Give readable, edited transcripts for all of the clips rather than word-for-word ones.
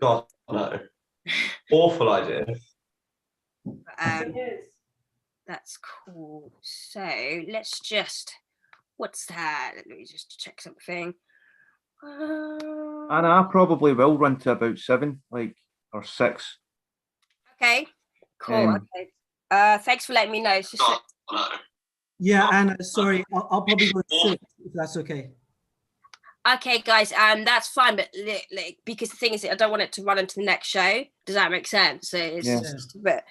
God, no. Awful idea. Um, that's cool. So let's just, what's that? Let me just check something. And I probably will run to about 7, or 6. Okay, cool. Okay. Thanks for letting me know. It's just Yeah, Anna, sorry, I'll probably go 6 if that's okay. okay, guys, that's fine, but because the thing is, I don't want it to run into the next show. Does that make sense? So it's just a bit.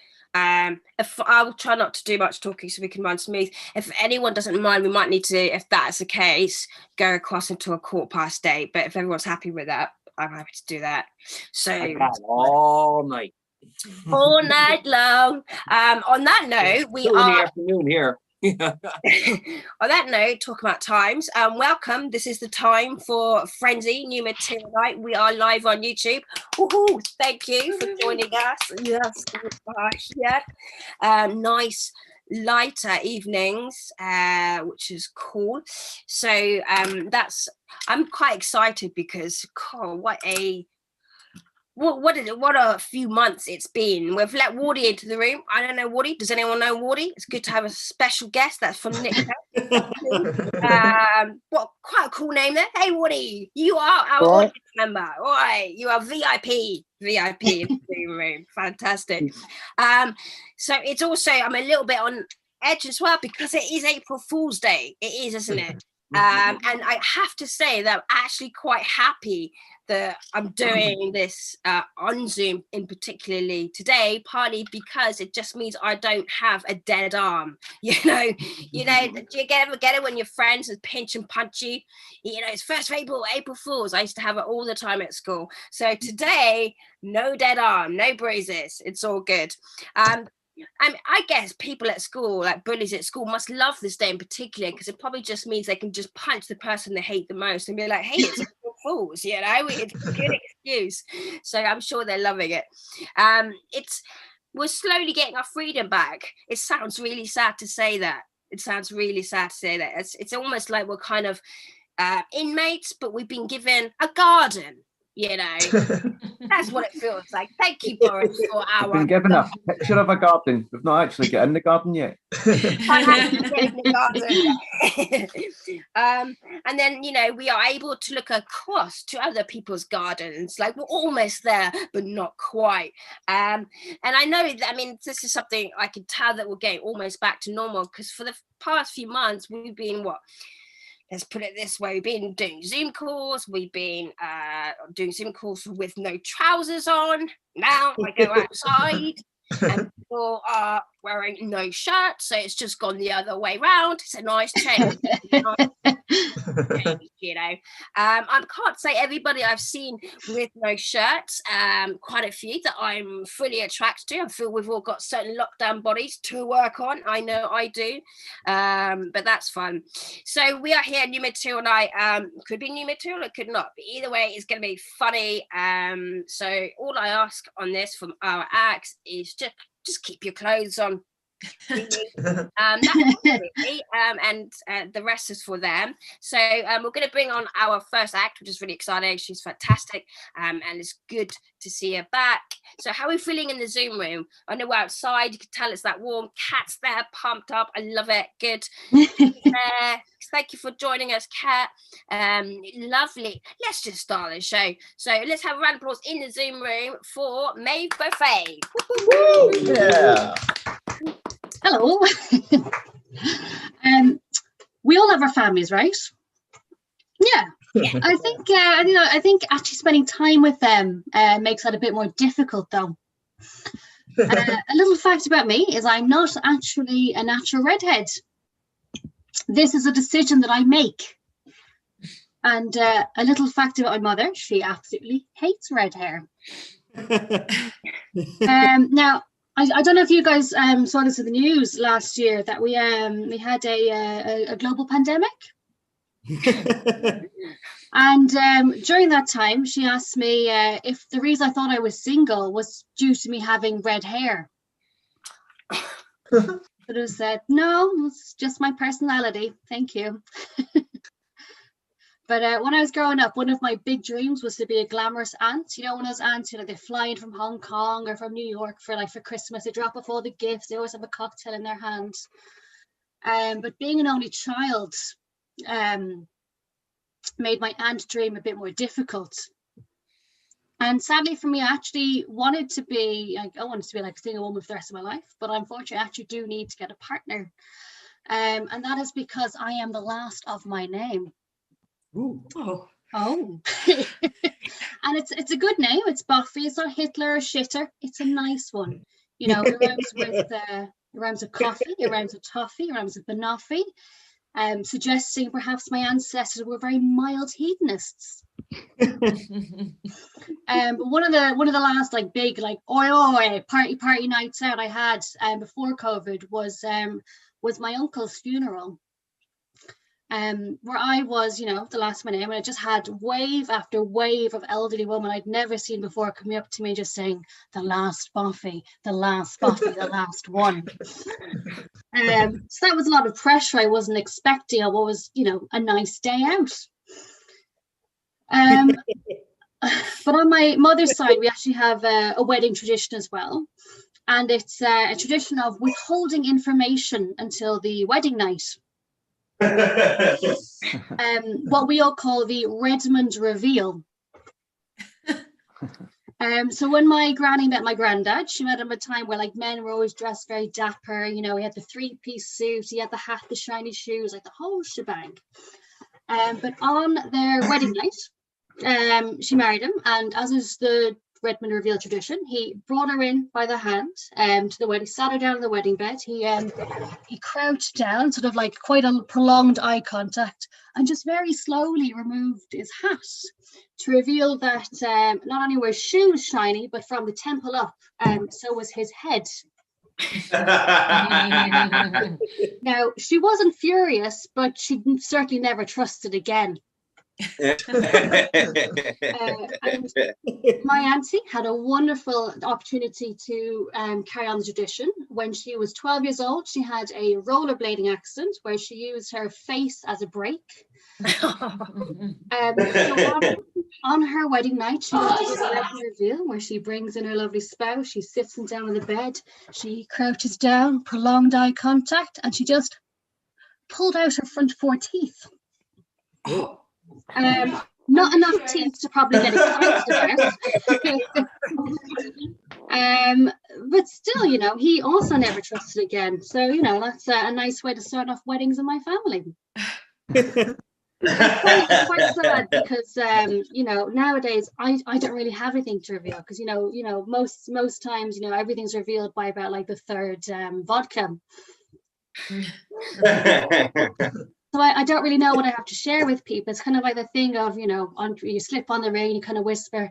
If I'll try not to do much talking so we can run smooth. If anyone doesn't mind, we might need to, if that's the case, go across into a 8:15. But if everyone's happy with that, I'm happy to do that. So all night. All night long. On that note, we are in the afternoon here. On that note, talk about times. Welcome. This is the time for Frenzy New Material Night. We are live on YouTube. Woohoo! Thank you for joining us. Yes, nice lighter evenings, which is cool. So I'm quite excited because what a few months it's been. We've let Wardy into the room. I don't know Wardy. Does anyone know Wardy? It's good to have a special guest. That's from Nick. What quite a cool name there. Hey Wardy, you are our audience member. All right, you are VIP in the Zoom room. Fantastic. So it's also, I'm a little bit on edge as well because it is April Fool's Day. It is, isn't it? And I have to say that I'm actually quite happy that I'm doing this on Zoom in particularly today, partly because it just means I don't have a dead arm. Do you ever get it when your friends pinch and punch you? It's 1st of April Fools. I used to have it all the time at school. So today, no dead arm, no bruises. It's all good. I guess people at school, like bullies at school, must love this day in particular because it probably just means they can just punch the person they hate the most and be like, hey, it's April Fools, it's a good excuse. So I'm sure they're loving it. We're slowly getting our freedom back. It sounds really sad to say that. It's almost like we're kind of inmates, but we've been given a garden. That's what it feels like. Thank you, Boris, for our. We've been given a picture of a garden. We've not actually got in the garden yet. And then we are able to look across to other people's gardens. Like we're almost there, but not quite. And I know that. This is something I can tell that we're getting almost back to normal because for the past few months we've been let's put it this way. We've been doing Zoom calls. We've been doing Zoom calls with no trousers on. Now I go outside and people are wearing no shirts. So it's just gone the other way round. It's a nice change. I can't say everybody I've seen with no shirts. Quite a few that I'm fully attracted to. I feel we've all got certain lockdown bodies to work on. I know I do, but that's fun. So we are here, New Material Night. Could be new material, it could not. But either way, it's going to be funny. So all I ask on this from our acts is just keep your clothes on. That's really, and the rest is for them. So we're going to bring on our first act, which is really exciting. She's fantastic, and it's good to see her back. So how are we feeling in the Zoom room? I know we're outside. You can tell it's that warm. Kat's there, pumped up. I love it. Good. Thank you for joining us, Kat. Lovely. Let's just start the show. So let's have a round of applause in the Zoom room for Maeve Buffet. Yeah. Hello. We all have our families, right? Yeah. I think actually spending time with them makes that a bit more difficult, though. A little fact about me is I'm not actually a natural redhead. This is a decision that I make. And a little fact about my mother: she absolutely hates red hair. Now, I don't know if you guys saw this in the news last year that we had a global pandemic. And during that time, she asked me if the reason I thought I was single was due to me having red hair. But I said, no, it's just my personality. Thank you. But when I was growing up, one of my big dreams was to be a glamorous aunt. You know, one of those aunts, you know, they're flying from Hong Kong or from New York for Christmas. They drop off all the gifts. They always have a cocktail in their hand. But being an only child made my aunt dream a bit more difficult. And sadly for me, I actually wanted to be, I wanted to be like a single woman for the rest of my life, but unfortunately I actually do need to get a partner. And that is because I am the last of my name. Ooh. Oh. Oh. And it's a good name. It's Buffy. It's not Hitler or Shitter. It's a nice one. You know, it rhymes with coffee, it rhymes with toffee, it rhymes with banoffee, suggesting perhaps my ancestors were very mild hedonists. But one of the last like big like oi party nights out I had before COVID was my uncle's funeral. Where I was, you know, the last of my name, and I just had wave after wave of elderly women I'd never seen before coming up to me just saying, the last Buffy, the last Buffy, the last one. So that was a lot of pressure I wasn't expecting of what was, you know, a nice day out. But on my mother's side, we actually have a wedding tradition as well. And it's a tradition of withholding information until the wedding night. What we all call the Redmond reveal. So when my granny met my granddad, she met him at a time where like men were always dressed very dapper. You know, he had the three-piece suit, he had the hat, the shiny shoes, like the whole shebang. But on their wedding night, she married him, and as is the Redmond reveal tradition, he brought her in by the hand to the wedding, sat her down on the wedding bed. He crouched down, sort of like quite a prolonged eye contact, and just very slowly removed his hat to reveal that not only were his shoes shiny, but from the temple up, so was his head. Now, she wasn't furious, but she certainly never trusted again. And my auntie had a wonderful opportunity to carry on the tradition. When she was 12 years old, she had a rollerblading accident where she used her face as a brake. So on her wedding night, she went to the reveal where she brings in her lovely spouse. She sits him down on the bed. She crouches down, prolonged eye contact, and she just pulled out her front 4 teeth. Not enough teeth to probably get excited about. But still, you know, he also never trusted again. So, you know, that's a nice way to start off weddings in my family. It's quite sad because, you know, nowadays I don't really have anything to reveal because, you know, most times, you know, everything's revealed by about like the 3rd vodka. So I don't really know what I have to share with people. It's kind of like the thing of, you know, you slip on the ring, you kind of whisper,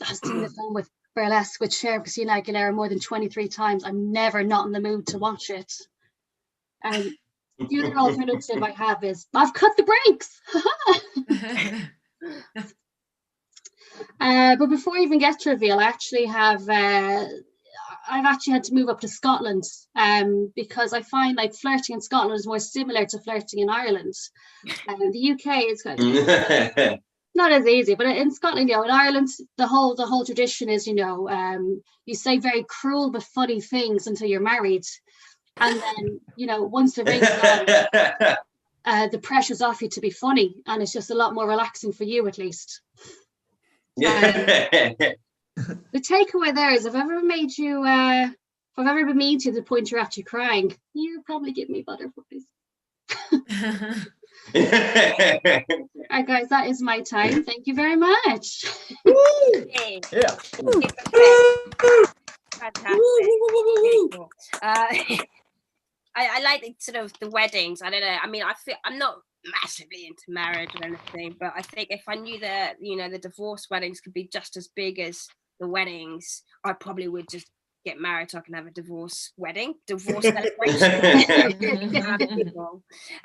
I was doing the film with Burlesque with Cher Christina Aguilera more than 23 times. I'm never not in the mood to watch it. And the other alternative I have is, I've cut the brakes. But before I even get to reveal, I actually have... I've actually had to move up to Scotland because I find like flirting in Scotland is more similar to flirting in Ireland. The UK is kind of not as easy, but in Scotland, you know, in Ireland, the whole tradition is, you know, you say very cruel but funny things until you're married, and then, you know, once the ring's on, the pressure's off you to be funny, and it's just a lot more relaxing for you, at least. The takeaway there is, if I've ever made you, if I've ever been mean to you to the point you're actually crying, you probably give me butterflies. Alright, guys, that is my time. Thank you very much. Yeah. Fantastic. I like the sort of the weddings. I don't know. I mean, I feel I'm not massively into marriage or anything, but I think if I knew that, you know, the divorce weddings could be just as big as the weddings, I probably would just get married so I can have a divorce celebration.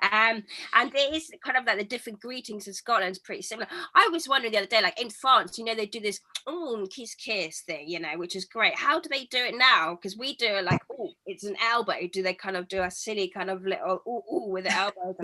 And there is kind of like the different greetings in Scotland is pretty similar. I was wondering the other day, like in France, you know, they do this kiss thing, you know, which is great. How do they do it now? Because we do it like, oh, it's an elbow. Do they kind of do a silly kind of little with the elbows?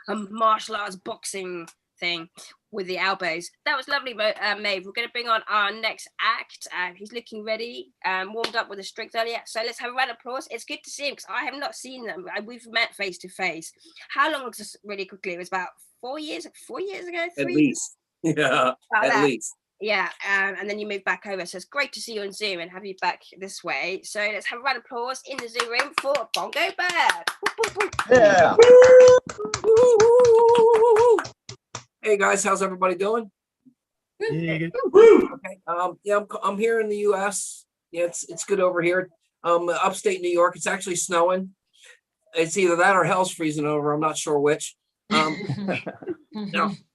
a martial arts boxing thing with the elbows. That was lovely, Maeve. We're going to bring on our next act. He's looking ready, warmed up with the strings earlier. So let's have a round of applause. It's good to see him because I have not seen them. We've met face to face. How long was this? Really quickly? It was about 4 years ago. 'At least. Yeah, at least. Yeah, and then you moved back over. So it's great to see you on Zoom and have you back this way. So let's have a round of applause in the Zoom room for Bongo Bird. Yeah. Hey guys, how's everybody doing? Yeah. Okay. Yeah, I'm here in the U.S. Yeah, it's good over here. Upstate New York. It's actually snowing. It's either that or hell's freezing over. I'm not sure which. Now,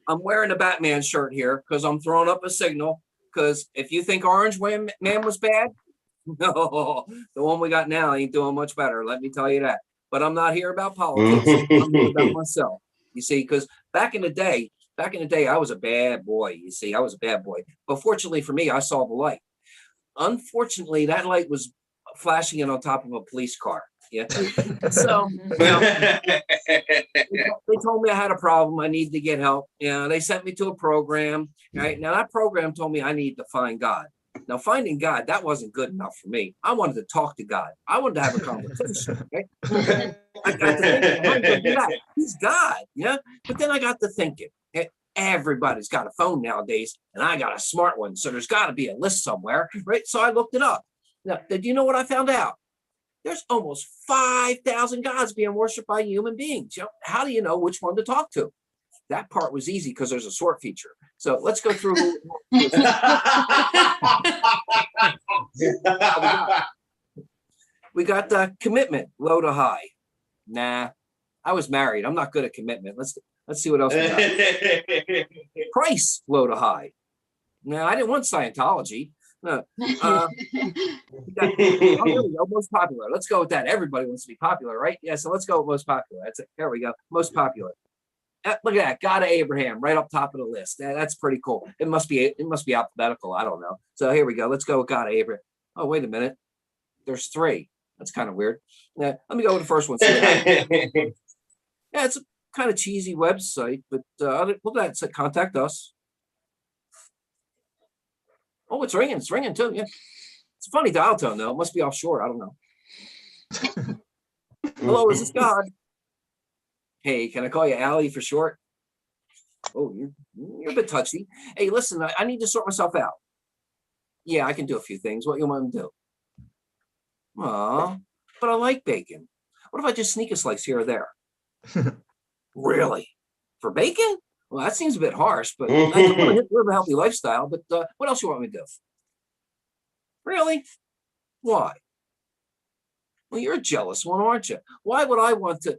I'm wearing a Batman shirt here because I'm throwing up a signal. Because if you think Orange Man was bad, no, the one we got now ain't doing much better. Let me tell you that. But I'm not here about politics. I'm here about myself. You see, because back in the day, I was a bad boy. You see, I was a bad boy. But fortunately for me, I saw the light. Unfortunately, that light was flashing in on top of a police car. Yeah. So they told me I had a problem. I needed to get help. Yeah. They sent me to a program. Right now, that program told me I needed to find God. Now, finding God, that wasn't good enough for me. I wanted to talk to God. I wanted to have a conversation. Okay? I got to thinking, how am I gonna do that? He's God, yeah. But then I got to thinking, everybody's got a phone nowadays, and I got a smart one. So there's got to be a list somewhere, right? So I looked it up. Now, did you know what I found out? There's almost 5,000 gods being worshipped by human beings. You know, how do you know which one to talk to? That part was easy because there's a sort feature. So let's go through. We got the commitment, low to high. Nah, I was married. I'm not good at commitment. Let's see what else we got. Price, low to high. Nah, I didn't want Scientology. No. Here we go. Most popular. Let's go with that. Everybody wants to be popular, right? Yeah. So let's go with most popular. That's it. There we go. Most popular. Look at that. God of Abraham, right up top of the list. That's pretty cool. It must be alphabetical. I don't know. So here we go. Let's go with God of Abraham. Oh, wait a minute. There's 3. That's kind of weird. Yeah. Let me go with the first one. Yeah, it's a kind of cheesy website, but look at that. It said contact us. Oh, it's ringing. It's ringing too. Yeah. It's a funny dial tone though. It must be offshore. I don't know. Hello, is this God? Hey, can I call you Allie for short? Oh, you're a bit touchy. Hey, listen, I need to sort myself out. Yeah, I can do a few things. What you want me to do? Aw, but I like bacon. What if I just sneak a slice here or there? Really? For bacon? Well, that seems a bit harsh, but I want to live a healthy lifestyle. But what else you want me to do? Really? Why? Well, you're a jealous one, aren't you? Why would I want to?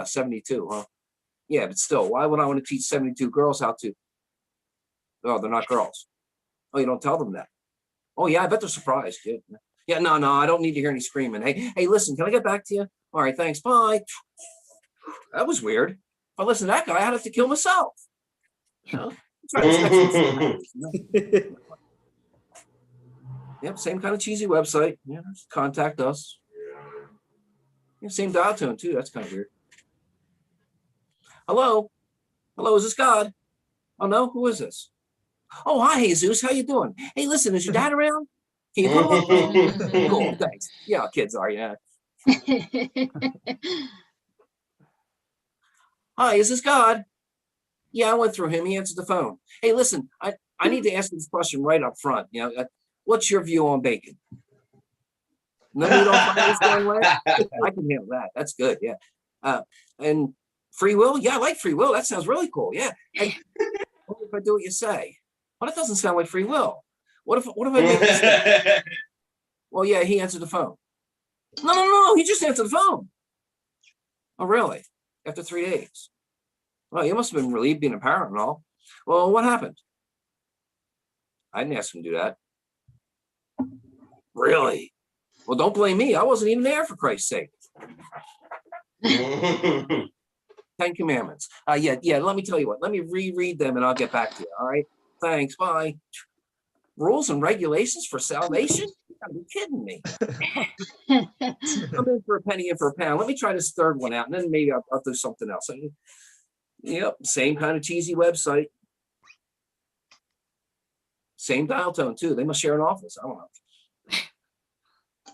72, huh? Yeah, but still, why would I want to teach 72 girls how to? Oh, they're not girls. Oh, you don't tell them that. Oh, yeah, I bet they're surprised. Yeah, no, I don't need to hear any screaming. Hey, listen, can I get back to you? All right, thanks. Bye. That was weird. If I listen to that guy, I'd have to kill myself. You know? Yep, same kind of cheesy website. Yeah, contact us. Yeah, same dial tone too. That's kind of weird. Hello, is this God? Oh no, who is this? Oh, hi, Jesus. How you doing? Hey, listen, is your dad around? Can you come up? Cool, thanks. Yeah, kids are, yeah. Hi, is this God? Yeah, I went through him. He answered the phone. Hey, listen, I need to ask this question right up front. You know, what's your view on bacon? No, you don't find this going away? I can handle that. That's good. Yeah. And free will? Yeah, I like free will. That sounds really cool. Yeah. Hey, what if I do what you say? Well, that doesn't sound like free will. What if I make a mistake? Well, yeah, he answered the phone. No. He just answered the phone. Oh, really? After 3 days? Well, you must have been relieved being a parent and all. Well, what happened? I didn't ask him to do that. Really? Well, don't blame me. I wasn't even there, for Christ's sake. 10 Commandments. Yeah. Let me tell you what. Let me reread them and I'll get back to you. All right. Thanks. Bye. Rules and regulations for salvation? gotta be kidding me. I'm in for a penny, in for a pound. Let me try this third one out, and then maybe I'll do something else. Yep, same kind of cheesy website. Same dial tone too. They must share an office. I don't know.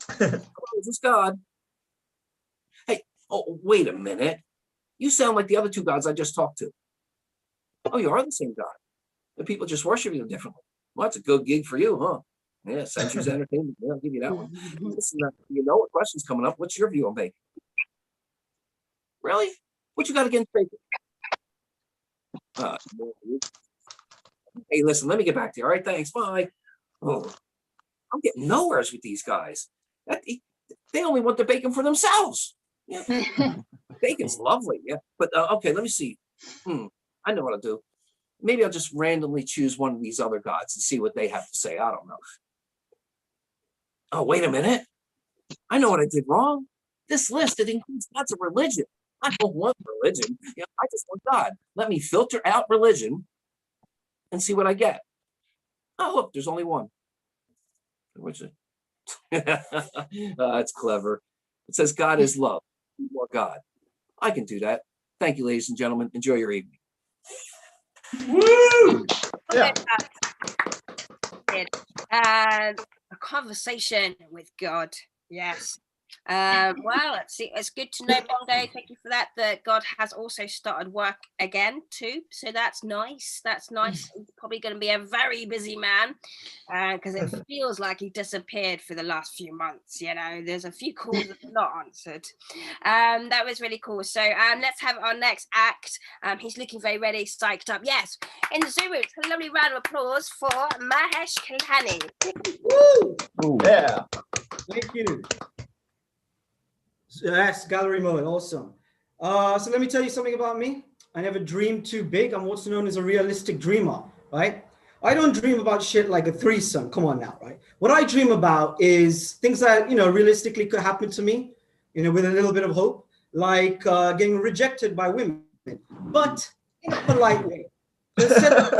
Hello, is this God? Hey, oh, wait a minute. You sound like the other two gods I just talked to. Oh, you are the same God. The people just worship you differently. Well, that's a good gig for you, huh? Yeah, Century's Entertainment. Yeah, I'll give you that one. Listen, you know what question's coming up. What's your view on bacon? Really? What you got against bacon? Hey, listen, let me get back to you. All right, thanks. Bye. Oh, I'm getting nowheres with these guys. They only want the bacon for themselves. Yeah. Bacon's lovely, yeah. But okay, let me see. I know what I'll do. Maybe I'll just randomly choose one of these other gods and see what they have to say. I don't know. Oh, wait a minute. I know what I did wrong. This list, it includes lots of religion. I don't want religion. I just want God. Let me filter out religion and see what I get. Oh, look, there's only one. Which is that's clever. It says God is love. More God. I can do that. Thank you, ladies and gentlemen. Enjoy your evening. Woo! Yeah. And a conversation with God. Yes. Well, let's see. It's good to know, Bongo. Thank you for that. That God has also started work again too. So that's nice. That's nice. He's probably going to be a very busy man because it feels like he disappeared for the last few months. There's a few calls that are not answered. That was really cool. So let's have our next act. He's looking very ready, psyched up. Yes, in the Zoo Roots, a lovely round of applause for Mahesh Kalhani. Woo! Yeah. Thank you. Yes, gallery moment, awesome. So let me tell you something about me. I never dreamed too big. I'm also known as a realistic dreamer, right? I don't dream about shit like a threesome. Come on now, right? What I dream about is things that, realistically could happen to me, with a little bit of hope, like getting rejected by women, but in a polite way. Instead of,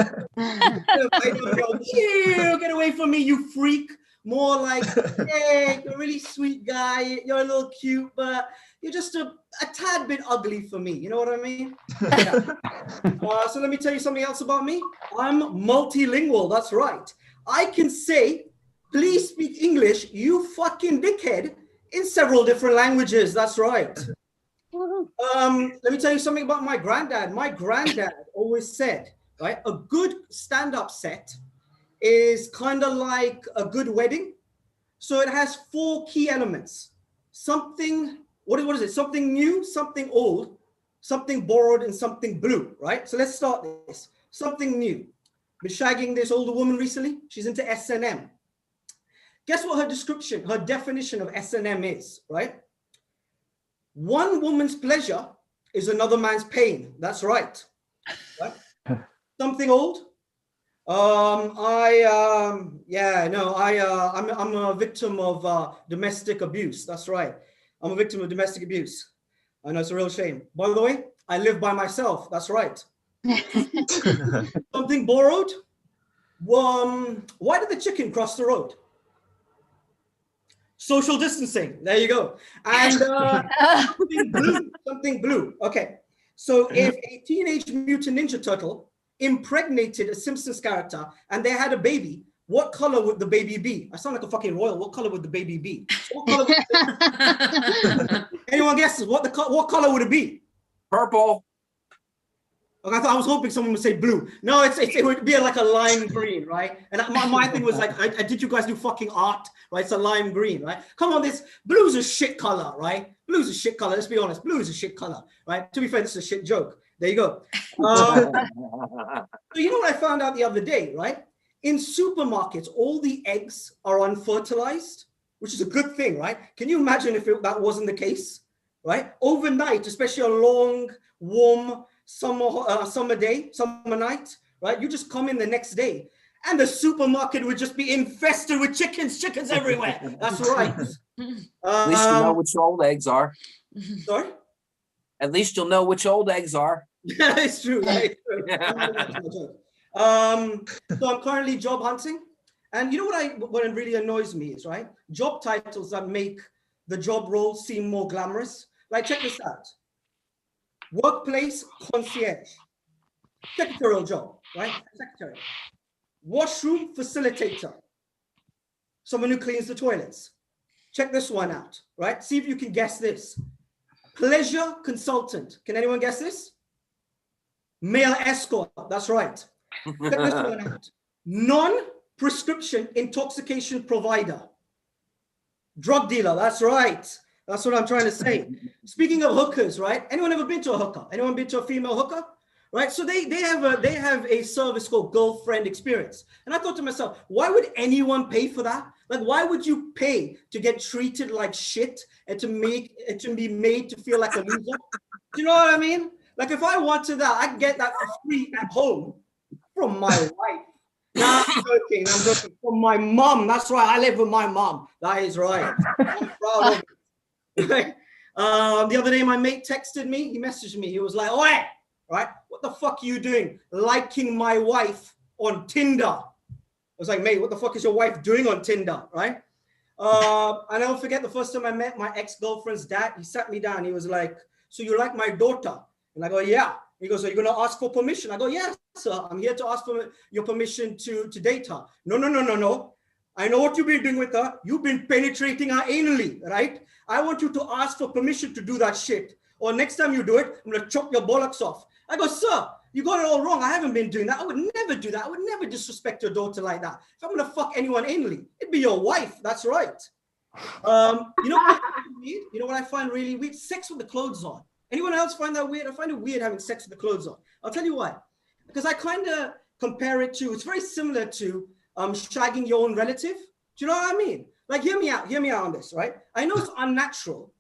get away from me, you freak. More like, hey, you're a really sweet guy, you're a little cute, but you're just a tad bit ugly for me. You know what I mean? Yeah. So let me tell you something else about me. I'm multilingual, that's right. I can say, please speak English, you fucking dickhead, in several different languages, that's right. Let me tell you something about my granddad. My granddad always said, right, a good stand-up set is kind of like a good wedding. So it has 4 key elements. Something, what is it? Something new, something old, something borrowed, and something blue, right? So let's start this. Something new. Been shagging this older woman recently. She's into S&M. Guess what her definition of S&M is, right? One woman's pleasure is another man's pain. That's right. Right? Something old. I'm a victim of domestic abuse. That's right. I'm a victim of domestic abuse. I know, it's a real shame. By the way, I live by myself. That's right. Something borrowed. Why did the chicken cross the road? Social distancing. There you go. And something blue. Okay. So if a Teenage Mutant Ninja Turtle impregnated a Simpsons character and they had a baby, what color would the baby be? I sound like a fucking royal. What color would the baby be? Anyone guesses? What color would it be? Purple. Okay, I was hoping someone would say blue. No, it would be like a lime green, right? And my thing was like, did you guys do fucking art, right? It's a lime green, right? Come on, this blue's a shit color, right? Blue's a shit color. Let's be honest. Blue is a shit color, right? To be fair, this is a shit joke. There you go. So you know what I found out the other day, right? In supermarkets, all the eggs are unfertilized, which is a good thing, right? Can you imagine if that wasn't the case, right? Overnight, especially a long, warm summer night, right? You just come in the next day and the supermarket would just be infested with chickens everywhere. That's right. At least you know which old eggs are. Sorry? At least you'll know which old eggs are. That is true. That is true. So I'm currently job hunting, And you know what really annoys me is, right? Job titles that make the job role seem more glamorous. Like, check this out. Workplace concierge. Secretarial job, right? Secretary. Washroom facilitator. Someone who cleans the toilets. Check this one out, right? See if you can guess this. Pleasure consultant. Can anyone guess this? Male escort. That's right. Check this one out. Non-prescription intoxication provider. Drug dealer. That's right. That's what I'm trying to say. Speaking of hookers, right? Anyone ever been to a hooker? Anyone been to a female hooker? Right? So they have a service called Girlfriend Experience. And I thought to myself, why would anyone pay for that? Like, why would you pay to get treated like shit and to be made to feel like a loser? Do you know what I mean? Like, if I wanted that, I could get that for free at home from my wife. Nah, I'm joking. From my mom. That's right. I live with my mom. That is right. I'm proud of it. The other day, my mate texted me. He messaged me. He was like, "Oi, right? What the fuck are you doing? Liking my wife on Tinder?" I was like, "Mate, what the fuck is your wife doing on Tinder?" Right? I never forget the first time I met my ex-girlfriend's dad. He sat me down. He was like, "So you like my daughter?" And I go, "Yeah." He goes, "Are you going to ask for permission?" I go, "Yes, sir. I'm here to ask for your permission to date her." No. I know what you've been doing with her. You've been penetrating her anally, right? I want you to ask for permission to do that shit. Or next time you do it, I'm going to chop your bollocks off. I go, "Sir, you got it all wrong. I haven't been doing that. I would never do that. I would never disrespect your daughter like that. If I'm going to fuck anyone anally, it'd be your wife. That's right." You know what I find really weird? Sex with the clothes on. Anyone else find that weird? I find it weird having sex with the clothes on. I'll tell you why. Because I kind of compare it to, it's very similar to shagging your own relative. Do you know what I mean? Like, hear me out on this, right? I know it's unnatural,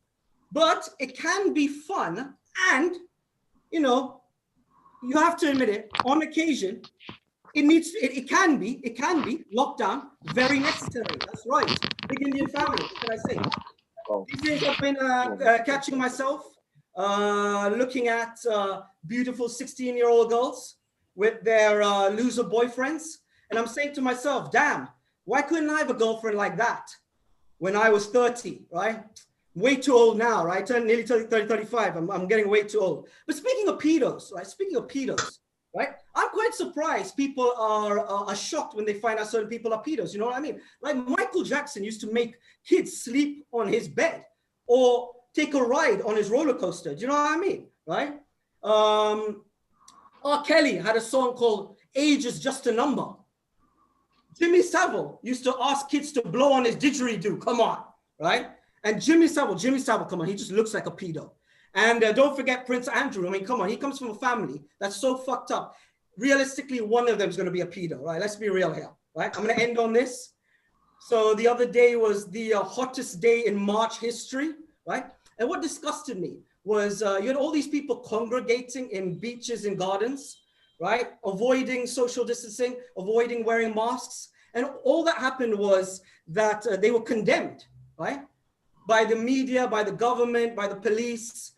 but it can be fun. And, you know, you have to admit it, on occasion, it can be lockdown, very necessary. That's right. Big Indian family, what can I say? These days I've been catching myself looking at beautiful 16-year-old girls with their loser boyfriends. And I'm saying to myself, damn, why couldn't I have a girlfriend like that when I was 30, right? Way too old now, right? Turned nearly 30, 35. I'm getting way too old. But speaking of pedos, right? I'm quite surprised people are shocked when they find out certain people are pedos. You know what I mean? Like Michael Jackson used to make kids sleep on his bed or take a ride on his roller coaster. Do you know what I mean? Right? R. Kelly had a song called "Age is Just a Number." Jimmy Savile used to ask kids to blow on his didgeridoo. Come on, right? And Jimmy Savile, come on, he just looks like a pedo. And don't forget Prince Andrew. I mean, come on, he comes from a family that's so fucked up. Realistically, one of them is going to be a pedo, right? Let's be real here, right? I'm going to end on this. So the other day was the hottest day in March history, right? And what disgusted me was you had all these people congregating in beaches and gardens, right? Avoiding social distancing, avoiding wearing masks. And all that happened was that they were condemned, right? By the media, by the government, by the police.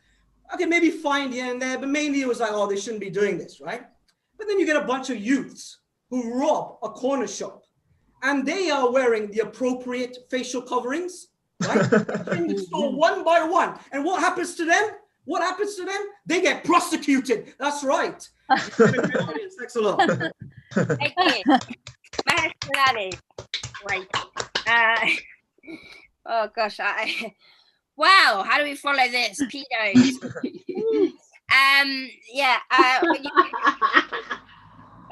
Okay, maybe fined here and there, but mainly it was like, oh, they shouldn't be doing this, right? But then you get a bunch of youths who rob a corner shop and they are wearing the appropriate facial coverings, right? In the store one by one. And what happens to them? They get prosecuted. That's right. Thanks a lot. Thank you. Mahesh Malani. Great. Oh gosh, wow, how do we follow this? Pedos. Yeah.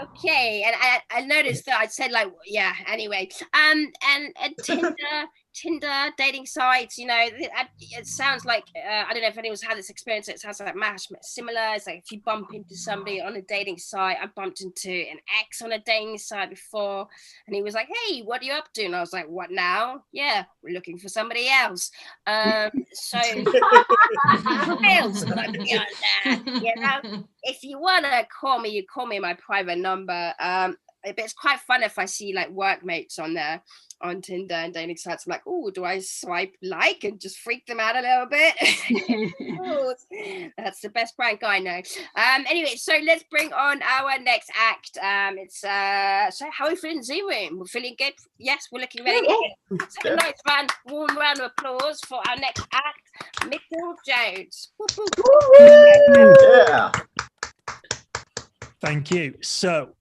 Okay, and I noticed that I said like, yeah. Anyway, and Tinder, dating sites. You know, it sounds like I don't know if anyone's had this experience. It sounds like Mash similar. It's like if you bump into somebody on a dating site. I bumped into an ex on a dating site before, and he was like, "Hey, what are you up to?" And I was like, "What now? Yeah, we're looking for somebody else." So else gonna be on there, you know. If you wanna call me, you call me my private number. but it's quite fun if I see like workmates on there on Tinder and dating sites. I'm like, oh, do I swipe like and just freak them out a little bit? Oh, that's the best prank I know. Anyway, so let's bring on our next act. It's so how are we feeling, Z Room? We're feeling good. Yes, we're looking really good. So a nice warm round of applause for our next act, Mitchell Jones. Yeah. Thank you. So,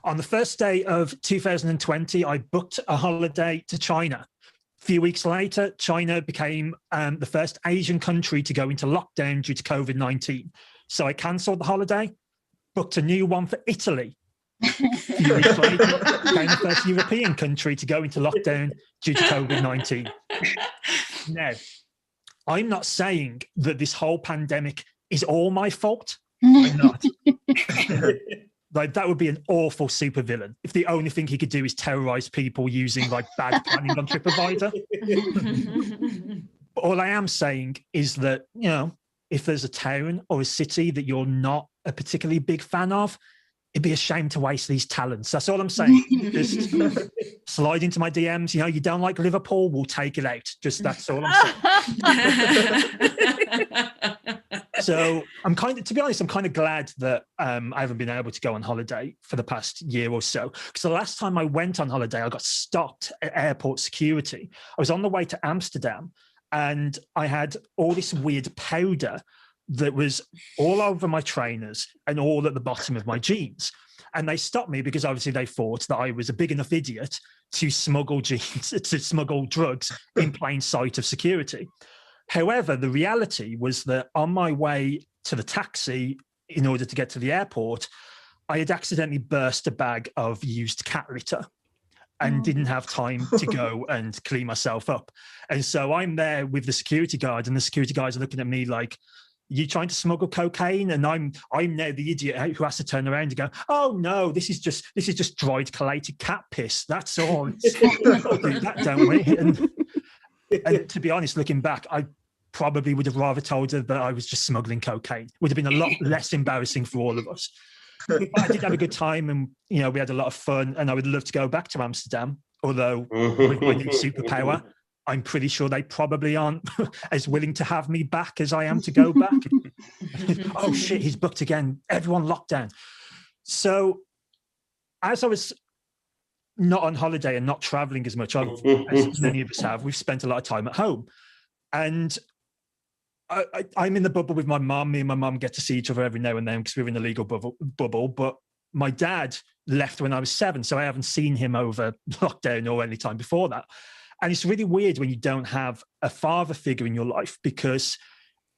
on the first day of 2020, I booked a holiday to China. A few weeks later, China became the first Asian country to go into lockdown due to COVID-19. So I cancelled the holiday, booked a new one for Italy. A few weeks later, became the first European country to go into lockdown due to COVID-19. Now, I'm not saying that this whole pandemic is all my fault. I'm not. Like, that would be an awful supervillain if the only thing he could do is terrorize people using like bad planning on TripAdvisor. But all I am saying is that, you know, if there's a town or a city that you're not a particularly big fan of, it'd be a shame to waste these talents. That's all I'm saying. Just slide into my DMs. You know, you don't like Liverpool, we'll take it out. Just that's all I'm saying. So I'm to be honest, I'm kind of glad that I haven't been able to go on holiday for the past year or so. Because the last time I went on holiday, I got stopped at airport security. I was on the way to Amsterdam and I had all this weird powder that was all over my trainers and all at the bottom of my jeans. And they stopped me because obviously they thought that I was a big enough idiot to smuggle drugs in plain sight of security. However, the reality was that on my way to the taxi in order to get to the airport, I had accidentally burst a bag of used cat litter and didn't have time to go and clean myself up. And so I'm there with the security guard, and the security guards are looking at me like, you trying to smuggle cocaine? And I'm now the idiot who has to turn around and go, oh no, this is just dried collated cat piss. That's all. We do that, don't we? And to be honest, looking back, I probably would have rather told her that I was just smuggling cocaine. Would have been a lot less embarrassing for all of us. But I did have a good time, and you know, we had a lot of fun, and I would love to go back to Amsterdam, although with my new superpower, I'm pretty sure they probably aren't as willing to have me back as I am to go back. Oh shit, he's booked again. Everyone locked down. So as I was not on holiday and not traveling as much as many of us have, we've spent a lot of time at home. And I'm in the bubble with my mum. Me and my mum get to see each other every now and then because we're in a legal bubble. But my dad left when I was 7, so I haven't seen him over lockdown or any time before that. And it's really weird when you don't have a father figure in your life, because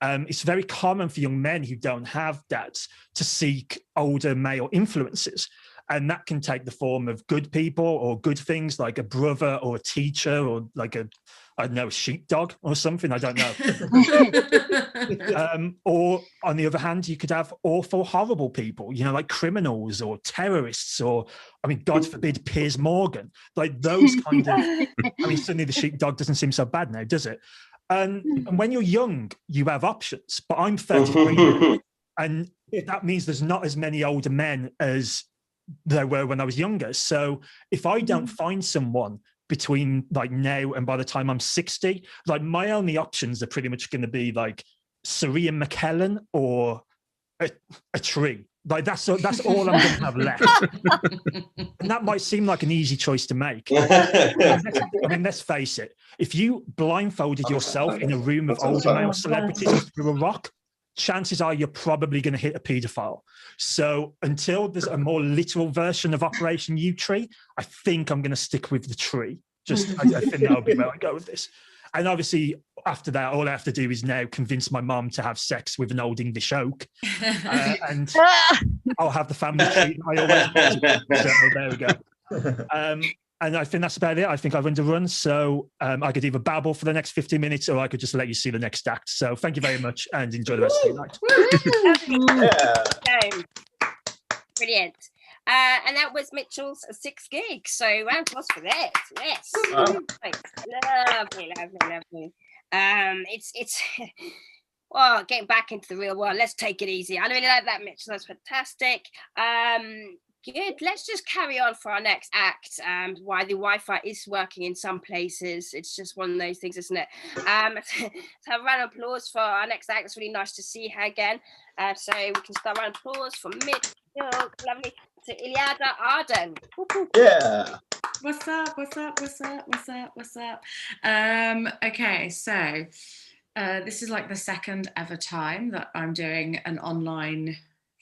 it's very common for young men who don't have dads to seek older male influences. And that can take the form of good people or good things like a brother or a teacher or like a sheepdog or something. I don't know. Or on the other hand, you could have awful, horrible people, you know, like criminals or terrorists or, I mean, God forbid, Piers Morgan, like those kind of, I mean, suddenly the sheepdog doesn't seem so bad now, does it? And when you're young, you have options, but I'm 33 now, and that means there's not as many older men as there were when I was younger. So if I don't find someone between like now and by the time I'm 60, like my only options are pretty much going to be like Sir Ian McKellen or a tree. Like that's all I'm going to have left. And that might seem like an easy choice to make. I mean, let's face it. If you blindfolded yourself in a room of older male celebrities through a rock, chances are you're probably going to hit a paedophile. So until there's a more literal version of Operation U Tree, I think I'm going to stick with the tree. I think that'll be where I go with this. And obviously, after that, all I have to do is now convince my mum to have sex with an old English oak, and I'll have the family tree I always wanted. So there we go. And I think that's about it. I think I've underrun. So I could either babble for the next 50 minutes or I could just let you see the next act. So thank you very much and enjoy the rest of your night. Brilliant. And that was Mitchell's 6 gigs. So round of applause for that. Yes. Lovely. It's getting back into the real world. Let's take it easy. I really like that, Mitchell. That's fantastic. Good. Let's just carry on for our next act. Why the Wi-Fi is working in some places. It's just one of those things, isn't it? So have a round of applause for our next act. It's really nice to see her again. So we can start a round of applause for lovely, to Iliada Arden. Yeah. What's up? What's up? What's up? What's up? What's up? Okay, so this is like the second ever time that I'm doing an online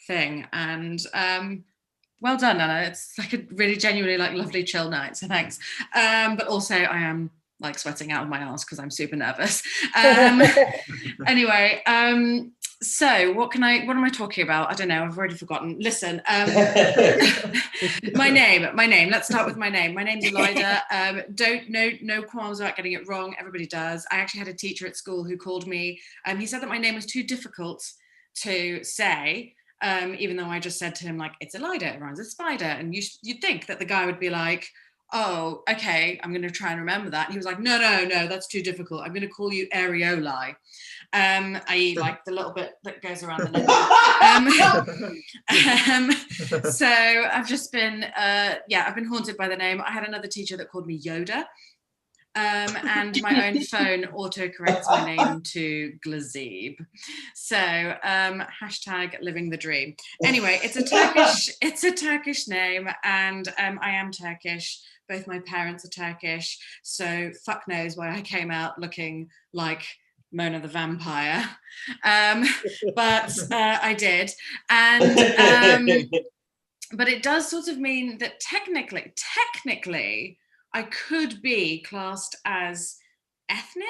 thing, and well done, Anna. It's like a really genuinely like lovely chill night, so thanks. But also I am like sweating out of my ass because I'm super nervous. Anyway, so what am I talking about? I don't know, I've already forgotten. Listen, my name. Let's start with my name. My name's Elida. No qualms about getting it wrong. Everybody does. I actually had a teacher at school who called me. He said that my name was too difficult to say. Even though I just said to him, like, it's Elida, it rhymes with spider. And you'd think that the guy would be like, oh, okay, I'm going to try and remember that. And he was like, no, that's too difficult. I'm going to call you areoli, i.e. like the little bit that goes around the neck. So I've just been, I've been haunted by the name. I had another teacher that called me Yoda. And my own phone auto-corrects my name to Glazib. So hashtag living the dream. Anyway, it's a Turkish name, and I am Turkish. Both my parents are Turkish, so fuck knows why I came out looking like Mona the vampire. But I did. And but it does sort of mean that technically, I could be classed as ethnic.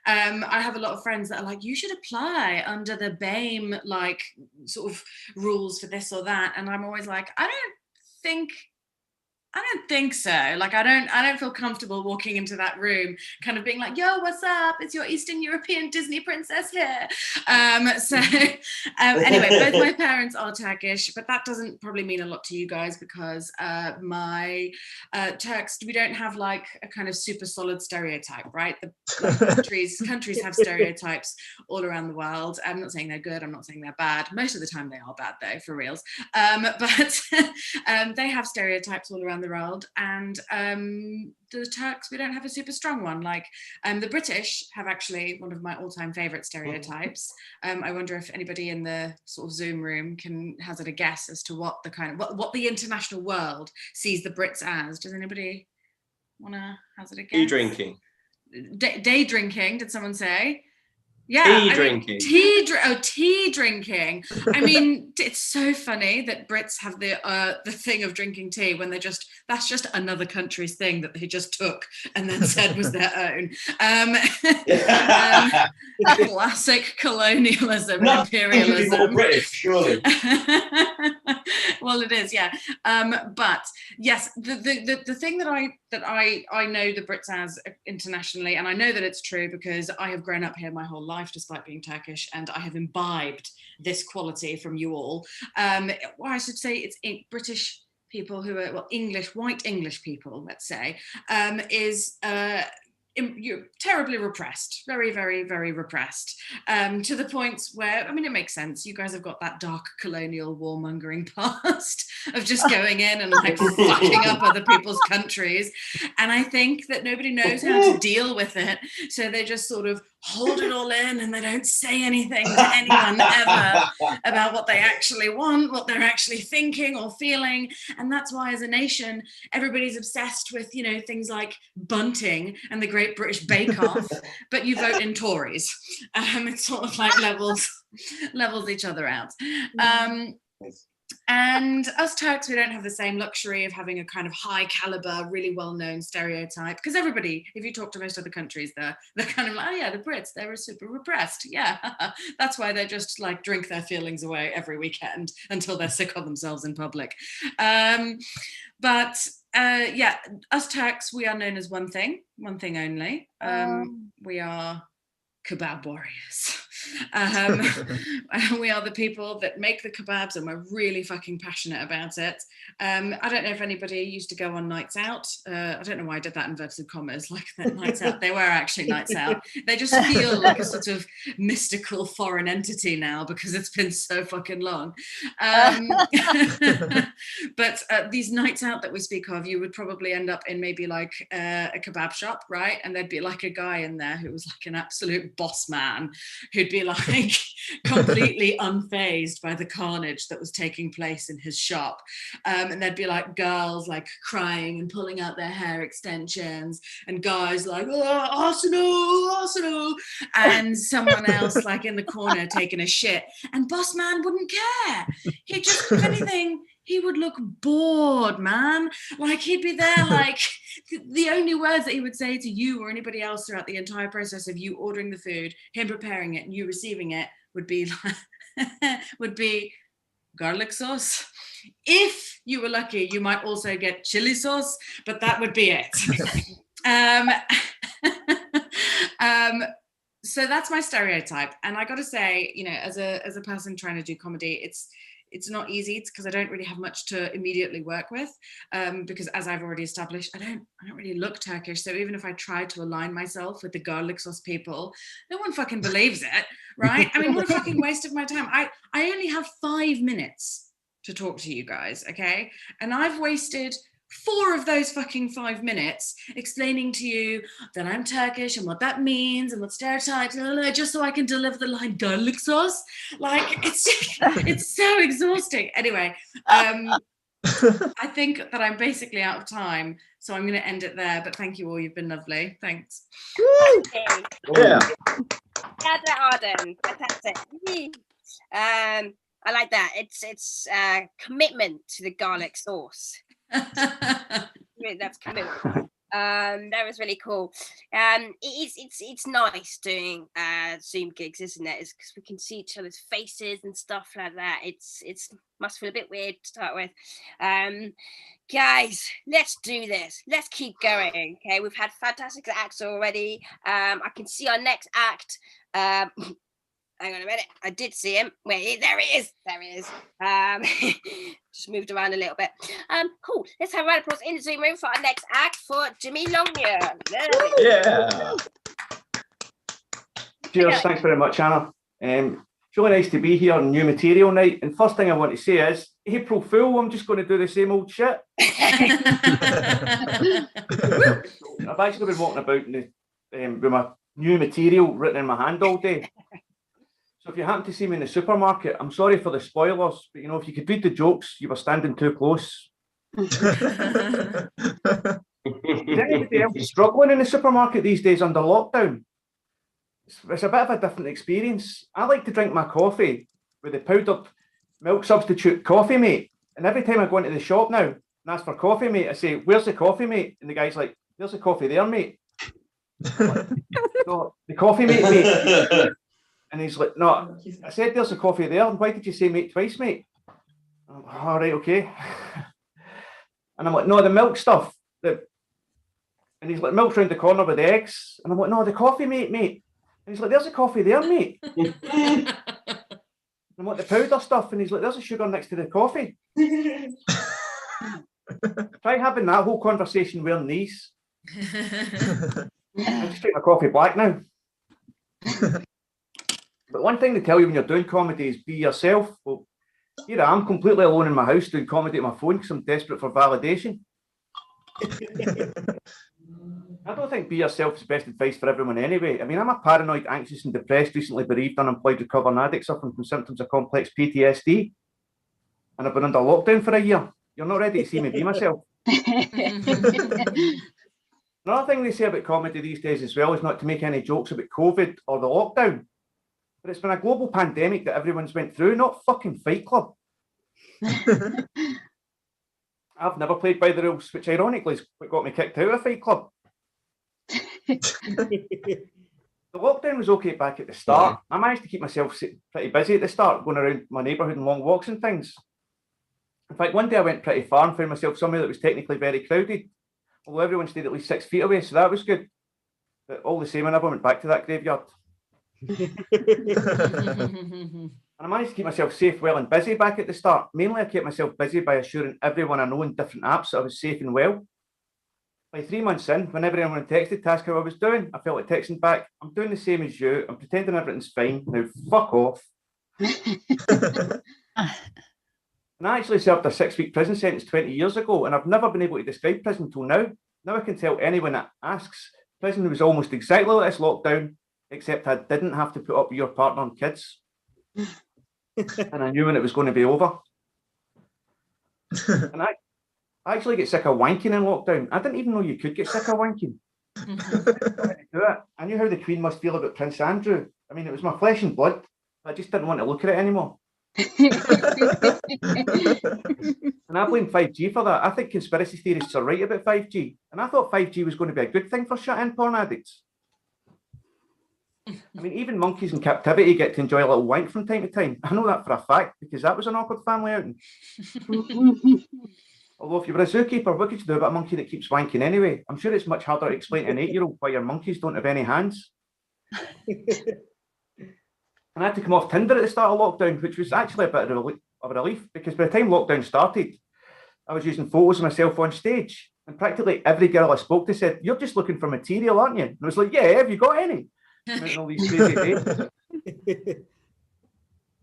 I have a lot of friends that are like, you should apply under the BAME like sort of rules for this or that, and I'm always like, I don't think so. Like, I don't feel comfortable walking into that room kind of being like, yo, what's up? It's your Eastern European Disney princess here. Anyway, both my parents are Turkish, but that doesn't probably mean a lot to you guys because my Turks, we don't have like a kind of super solid stereotype, right? Countries have stereotypes all around the world. I'm not saying they're good. I'm not saying they're bad. Most of the time they are bad though, for reals. But they have stereotypes all around the world, and the Turks, we don't have a super strong one. Like the British have actually one of my all-time favorite stereotypes. I wonder if anybody in the sort of Zoom room can hazard a guess as to what the kind of what the international world sees the Brits as. Does anybody want to hazard a guess? Tea drinking. Day drinking, did someone say? Yeah, Tea drinking. Tea drinking. I mean, it's so funny that Brits have the thing of drinking tea when that's just another country's thing that they just took and then said was their own. Classic colonialism, and imperialism. More British, surely. Well, it is, yeah. But yes, the thing that I know the Brits as internationally, and I know that it's true because I have grown up here my whole life despite being Turkish, and I have imbibed this quality from you all. Well, I should say it's British people who are, well, white English people, let's say, is you're terribly repressed, very, very, very repressed, to the points where, I mean, it makes sense. You guys have got that dark colonial warmongering past of just going in and like fucking up other people's countries. And I think that nobody knows how to deal with it. So they just sort of hold it all in and they don't say anything to anyone ever about what they actually want, what they're actually thinking or feeling. And that's why as a nation, everybody's obsessed with, you know, things like bunting and the Great British Bake Off, but you vote in Tories. It sort of like levels each other out. And us Turks, we don't have the same luxury of having a kind of high caliber, really well-known stereotype, because everybody, if you talk to most other countries, they're kind of like, oh yeah, the Brits, they're super repressed. Yeah, that's why they just like drink their feelings away every weekend until they're sick of themselves in public. But yeah, us Turks, we are known as one thing only. We are kebab warriors. We are the people that make the kebabs, and we're really fucking passionate about it. I don't know if anybody used to go on nights out. I don't know why I did that inverted commas, like that nights out. They were actually nights out. They just feel like a sort of mystical foreign entity now because it's been so fucking long. But these nights out that we speak of, you would probably end up in maybe like a kebab shop, right? And there'd be like a guy in there who was like an absolute boss man, who'd be like completely unfazed by the carnage that was taking place in his shop. And there'd be like girls like crying and pulling out their hair extensions, and guys like, oh, Arsenal, and someone else like in the corner taking a shit. And boss man wouldn't care. He'd just, if anything, he would look bored, man. Like he'd be there, like the only words that he would say to you or anybody else throughout the entire process of you ordering the food, him preparing it, and you receiving it would be would be garlic sauce. If you were lucky, you might also get chili sauce, but that would be it. So that's my stereotype, and I got to say, you know, as a person trying to do comedy, it's not easy because I don't really have much to immediately work with, because as I've already established, I don't really look Turkish. So even if I try to align myself with the garlic sauce people, no one fucking believes it, right? I mean, what a fucking waste of my time. I only have 5 minutes to talk to you guys, okay? And I've wasted 4 of those fucking 5 minutes explaining to you that I'm Turkish and what that means and what stereotypes, just so I can deliver the line garlic sauce. Like it's so exhausting. Anyway, I think that I'm basically out of time, so I'm going to end it there. But thank you all. You've been lovely. Thanks. Okay. Yeah. Arden, fantastic. I like that. It's commitment to the garlic sauce. That's commitment. That was really cool. It's nice doing Zoom gigs, isn't it? It's because we can see each other's faces and stuff like that. It's must feel a bit weird to start with. Guys, let's do this. Let's keep going. Okay, we've had fantastic acts already. I can see our next act. Hang on a minute. I did see him. Wait, there he is. There he is. Just moved around a little bit. Cool. Let's have a round of applause in the Zoom room for our next act for Jimmy Longyear. Yeah. Cheers. Thanks very much, Anna. It's really nice to be here on New Material Night. And first thing I want to say is, April Fool, I'm just going to do the same old shit. I've actually been walking about with my new material written in my hand all day. So if you happen to see me in the supermarket, I'm sorry for the spoilers, but you know, if you could read the jokes, you were standing too close. Is anybody else struggling in the supermarket these days under lockdown? It's a bit of a different experience. I like to drink my coffee with the powdered milk substitute coffee mate. And every time I go into the shop now and ask for coffee mate, I say, "Where's the coffee mate?" And the guy's like, "There's the coffee there, mate." Like, so, the coffee mate. And he's like, "No, I said there's a coffee there. And why did you say mate twice, mate?" I'm like, "All right, okay." And I'm like, "No, the milk stuff." And he's like, "Milk's round the corner with the eggs." And I'm like, "No, the coffee mate. And he's like, "There's a coffee there, mate." And I'm like, "The powder stuff." And he's like, "There's a sugar next to the coffee." Try having that whole conversation wearing these. I just drink my coffee black now. But one thing to tell you when you're doing comedy is be yourself. Well, here I am completely alone in my house doing comedy on my phone because I'm desperate for validation. I don't think be yourself is best advice for everyone anyway. I mean, I'm a paranoid, anxious and depressed, recently bereaved, unemployed, recovering addict suffering from symptoms of complex PTSD. And I've been under lockdown for a year. You're not ready to see me be myself. Another thing they say about comedy these days as well is not to make any jokes about COVID or the lockdown. But it's been a global pandemic that everyone's went through, not fucking Fight Club. I've never played by the rules, which ironically is what got me kicked out of Fight Club. The lockdown was okay back at the start. I managed to keep myself pretty busy at the start, going around my neighbourhood and long walks and things. In fact, one day I went pretty far and found myself somewhere that was technically very crowded, although everyone stayed at least 6 feet away, so that was good. But all the same, I never went back to that graveyard. And I managed to keep myself safe, well, and busy back at the start. Mainly, I kept myself busy by assuring everyone I know in different apps that I was safe and well. By 3 months in, whenever anyone texted to ask how I was doing, I felt like texting back, I'm doing the same as you. I'm pretending everything's fine. Now, fuck off. And I actually served a 6-week prison sentence 20 years ago, and I've never been able to describe prison until now. Now I can tell anyone that asks, prison was almost exactly like this lockdown, except I didn't have to put up with your partner and kids. And I knew when it was going to be over. And I actually get sick of wanking in lockdown. I didn't even know you could get sick of wanking. I knew how the Queen must feel about Prince Andrew. I mean, it was my flesh and blood. I just didn't want to look at it anymore. And I blame 5G for that. I think conspiracy theorists are right about 5G. And I thought 5G was going to be a good thing for shut-in porn addicts. I mean, even monkeys in captivity get to enjoy a little wank from time to time. I know that for a fact, because that was an awkward family outing. Although if you were a zookeeper, what could you do about a monkey that keeps wanking anyway? I'm sure it's much harder to explain to an 8-year-old why your monkeys don't have any hands. And I had to come off Tinder at the start of lockdown, which was actually a bit of a relief, because by the time lockdown started, I was using photos of myself on stage. And practically every girl I spoke to said, "You're just looking for material, aren't you?" And I was like, "Yeah, have you got any?" And all these crazy dates.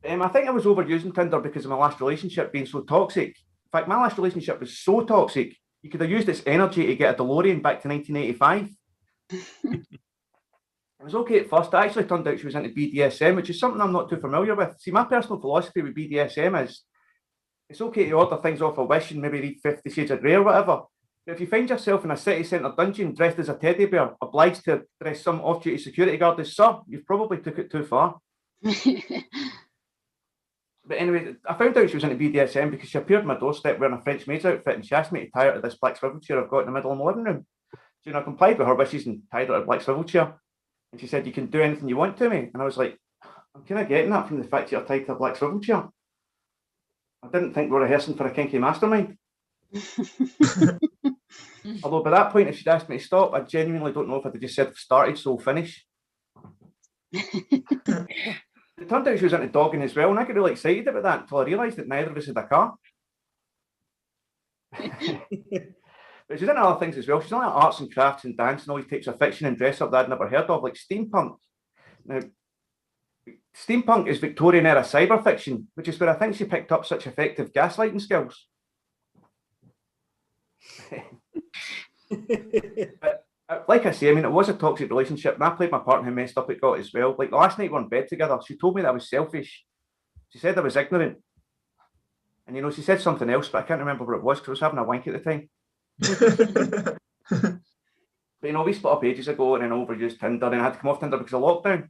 I think I was overusing Tinder because of my last relationship being so toxic. In fact, my last relationship was so toxic, you could have used its energy to get a DeLorean back to 1985. It was okay at first. It actually turned out she was into BDSM, which is something I'm not too familiar with. See, my personal philosophy with BDSM is it's okay to order things off a Wish and maybe read 50 Shades of Grey or whatever. But if you find yourself in a city centre dungeon dressed as a teddy bear, obliged to dress some off-duty security guard as sir, you've probably took it too far. But anyway, I found out she was into BDSM because she appeared on my doorstep wearing a French maid's outfit and she asked me to tie her to this black swivel chair I've got in the middle of my living room. So, I complied with her wishes and tied her to a black swivel chair. And she said, "You can do anything you want to me." And I was like, I'm kind of getting that from the fact you're tied to a black swivel chair. I didn't think we were rehearsing for a kinky mastermind. Although by that point, if she'd asked me to stop, I genuinely don't know if I'd have just said started, so finish. It turned out she was into dogging as well, and I got really excited about that until I realised that neither of us had a car. But she's into other things as well. She's into arts and crafts and dance and all these types of fiction and dress up that I'd never heard of, like steampunk. Now, steampunk is Victorian era cyber fiction, which is where I think she picked up such effective gaslighting skills. But like I say, I mean, it was a toxic relationship, and I played my part in how messed up it got as well. Like the last night we were in bed together, she told me that I was selfish. She said I was ignorant. And she said something else, but I can't remember what it was because I was having a wank at the time. But we split up ages ago and then overused Tinder, and I had to come off Tinder because of lockdown.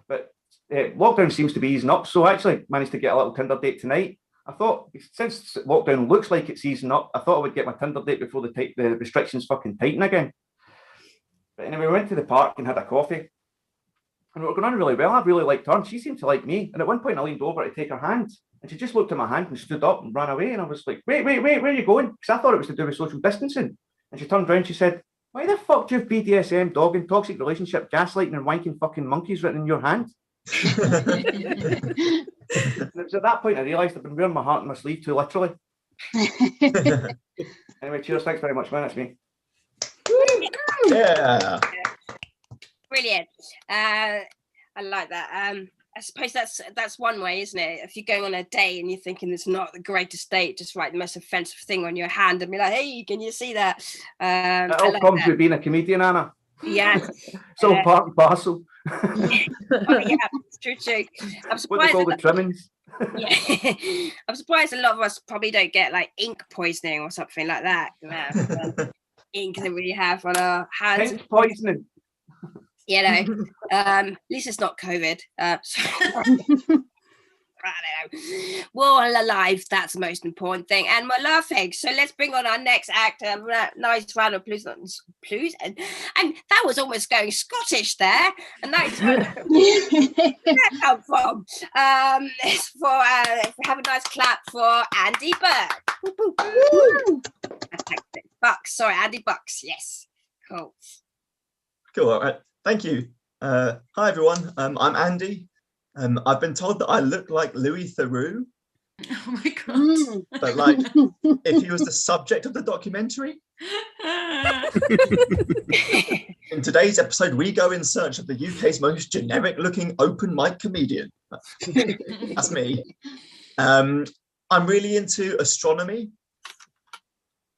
But lockdown seems to be easing up, so I actually managed to get a little Tinder date tonight. I thought, since lockdown looks like it's easing up, I thought I would get my Tinder date before the restrictions fucking tighten again. But anyway, we went to the park and had a coffee. And we were going on really well. I really liked her, and she seemed to like me. And at one point, I leaned over to take her hand, and she just looked at my hand and stood up and ran away. And I was like, wait, where are you going? Because I thought it was to do with social distancing. And she turned around and she said, "Why the fuck do you have BDSM, dogging, toxic relationship, gaslighting, and wanking fucking monkeys written in your hand?" And it was at that point I realised I've been wearing my heart on my sleeve too literally. Anyway, cheers. Thanks very much, man. That's me. Yeah. Brilliant. I like that. I suppose that's one way, isn't it? If you're going on a date and you're thinking it's not the greatest date, just write the most offensive thing on your hand and be like, "Hey, can you see that?" It all comes with being a comedian, Anna. Yeah. It's all part and parcel. Oh, yeah, it's true. I'm What they surprised. call the trimmings. Yeah. I'm surprised a lot of us probably don't get like ink poisoning or something like that. Ink that we have on our hands. Ink poisoning. At least it's not COVID. I don't know. We're all alive. That's the most important thing. And we're laughing. So let's bring on our next actor. Nice round of applause. And that was almost going Scottish there. A nice round of applause. Where did that come from? It's for have a nice clap for Andy Burke. Bucks. Sorry, Andy Bucks. Yes. Cool. Cool. All right. Thank you. Hi everyone, I'm Andy. I've been told that I look like Louis Theroux, Oh my god. but like if he was the subject of the documentary. In today's episode, we go in search of the UK's most generic-looking open mic comedian. That's me. I'm really into astronomy.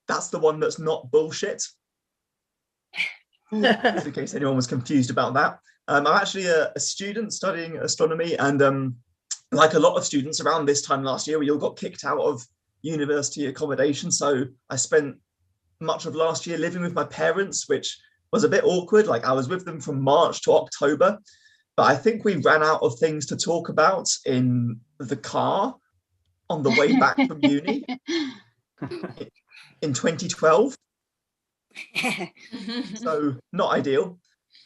That's the one that's not bullshit. Just in case anyone was confused about that. I'm actually a student studying astronomy, and like a lot of students around this time last year, we all got kicked out of university accommodation. So I spent much of last year living with my parents, which was a bit awkward. Like I was with them from March to October, but I think we ran out of things to talk about in the car on the way back from uni in 2012. So not ideal.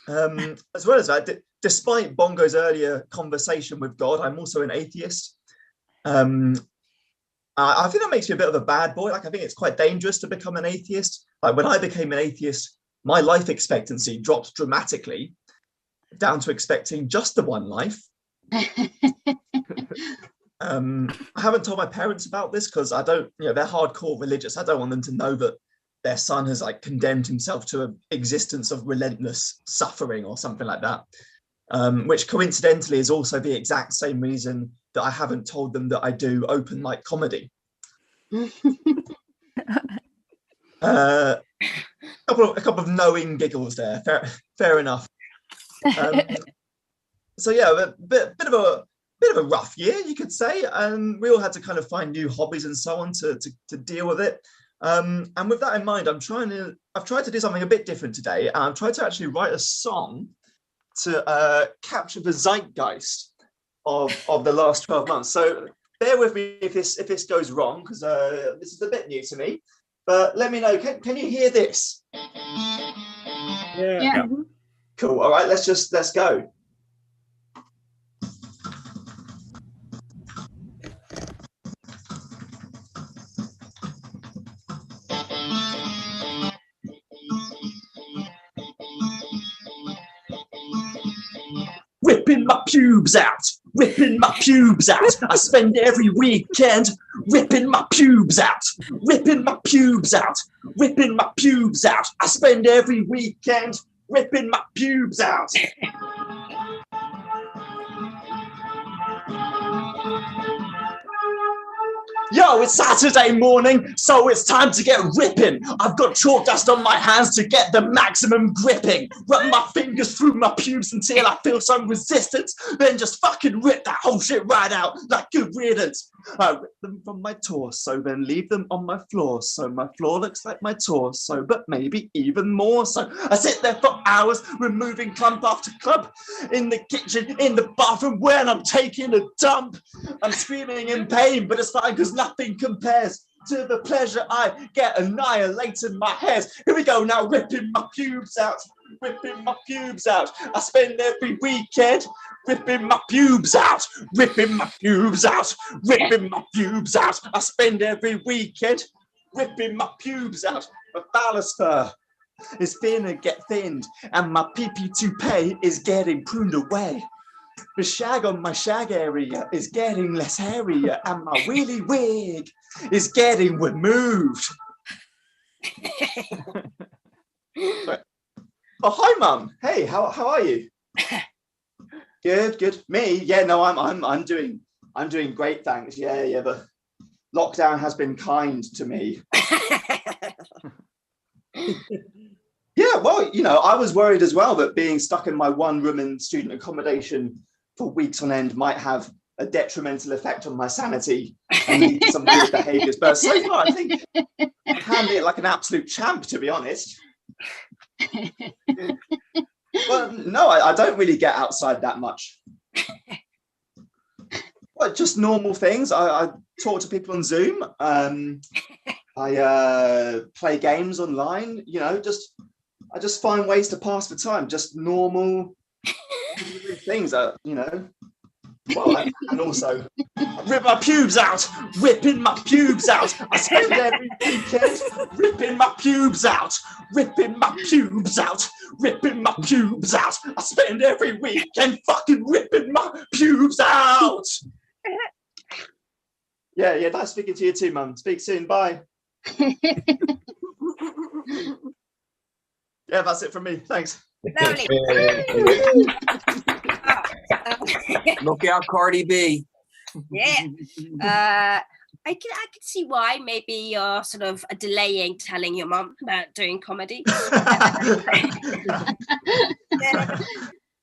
As well as that, despite Bongo's earlier conversation with God, I'm also an atheist. I think that makes me a bit of a bad boy. Like I think it's quite dangerous to become an atheist. Like when I became an atheist, my life expectancy dropped dramatically down to expecting just the one life. I haven't told my parents about this because I don't, they're hardcore religious. I don't want them to know that their son has like condemned himself to an existence of relentless suffering or something like that. Which coincidentally is also the exact same reason that I haven't told them that I do open mic comedy. A couple of knowing giggles there. Fair enough. So yeah, a bit of a rough year, you could say. We all had to kind of find new hobbies and so on to deal with it. And with that in mind, I've tried to do something a bit different today. And I've tried to actually write a song to capture the zeitgeist of the last 12 months. So bear with me if this goes wrong, because this is a bit new to me. But let me know. Can you hear this? Yeah. Cool. All right. Let's go. Ripping my pubes out, ripping my pubes out. I spend every weekend ripping my pubes out, ripping my pubes out, ripping my pubes out. I spend every weekend ripping my pubes out. Yo, it's Saturday morning, so it's time to get ripping. I've got chalk dust on my hands to get the maximum gripping. Run my fingers through my pubes until I feel some resistance, then just fucking rip that whole shit right out like good riddance. I rip them from my torso, then leave them on my floor, so my floor looks like my torso, but maybe even more so. I sit there for hours, removing clump after clump, in the kitchen, in the bathroom, when I'm taking a dump. I'm screaming in pain, but it's fine because nothing compares to the pleasure I get annihilating my hairs. Here we go now, ripping my pubes out, ripping my pubes out. I spend every weekend ripping my pubes out, ripping my pubes out, ripping my pubes out. I spend every weekend ripping my pubes out. My phallus fur is finna get thinned, and my pee-pee toupee is getting pruned away. The shag on my shag area is getting less hairier, and my wheelie wig is getting removed. Oh, hi, Mum. Hey, how are you? Good. Me? Yeah, no, I'm doing great, thanks. Yeah. The lockdown has been kind to me. Yeah, well, I was worried as well that being stuck in my one room in student accommodation for weeks on end might have a detrimental effect on my sanity and lead to some weird behaviours. But so far, I think I handled it like an absolute champ, to be honest. Well, no, I don't really get outside that much. Well, just normal things. I talk to people on Zoom. I play games online. I just find ways to pass the time. Just normal things. Well, and also, I rip my pubes out, ripping my pubes out. I spend every weekend ripping my pubes out, ripping my pubes out, ripping my pubes out. I spend every weekend fucking ripping my pubes out. Yeah, nice speaking to you too, Mum. Speak soon, bye. Yeah, that's it from me. Thanks. Lovely. Look out, Cardi B. Yeah. I can see why maybe you're sort of delaying telling your mum about doing comedy.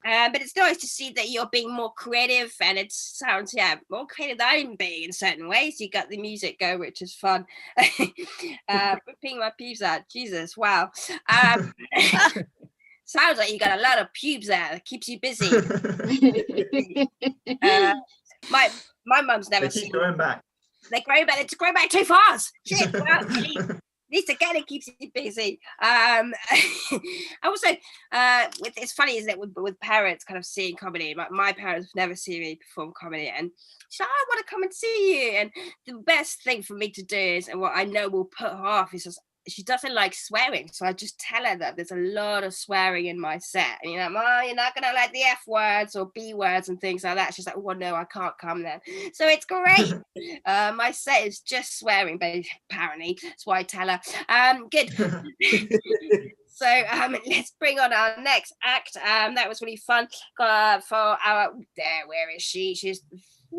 But it's nice to see that you're being more creative, and it sounds more creative than I'm being in certain ways. You got the music go, which is fun. Ripping my pubes out, Jesus, wow. Sounds like you got a lot of pubes there. That keeps you busy. My mum's never They keep seen. going back. They grow back. It's grow back too fast. Shit. Well, at least again, it keeps you busy. Also, it's funny, isn't it, with parents kind of seeing comedy. My parents have never seen me perform comedy, and she's like, I want to come and see you. And the best thing for me to do is, and what I know will put her off, is just, she doesn't like swearing, so I just tell her that there's a lot of swearing in my set, and you're not gonna like the F words or B words and things like that. She's like, oh no, I can't come then. So it's great. My set is just swearing, but apparently that's why I tell her. Good. So let's bring on our next act. That was really fun for our. Where is she? She's. She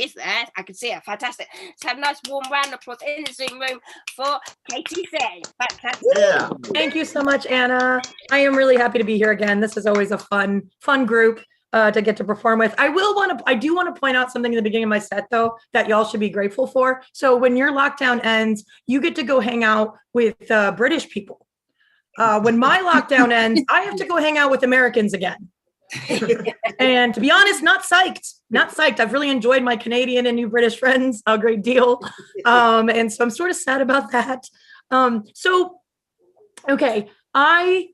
is there. I can see her. Fantastic. Let's have a nice warm round of applause in the Zoom room for Katie Faye. Fantastic. Yeah. Thank you so much, Anna. I am really happy to be here again. This is always a fun group to get to perform with. I do want to point out something in the beginning of my set, though, that y'all should be grateful for. So when your lockdown ends, you get to go hang out with British people. When my lockdown ends, I have to go hang out with Americans again. And to be honest, not psyched. I've really enjoyed my Canadian and new British friends a great deal. And so I'm sort of sad about that. Okay, I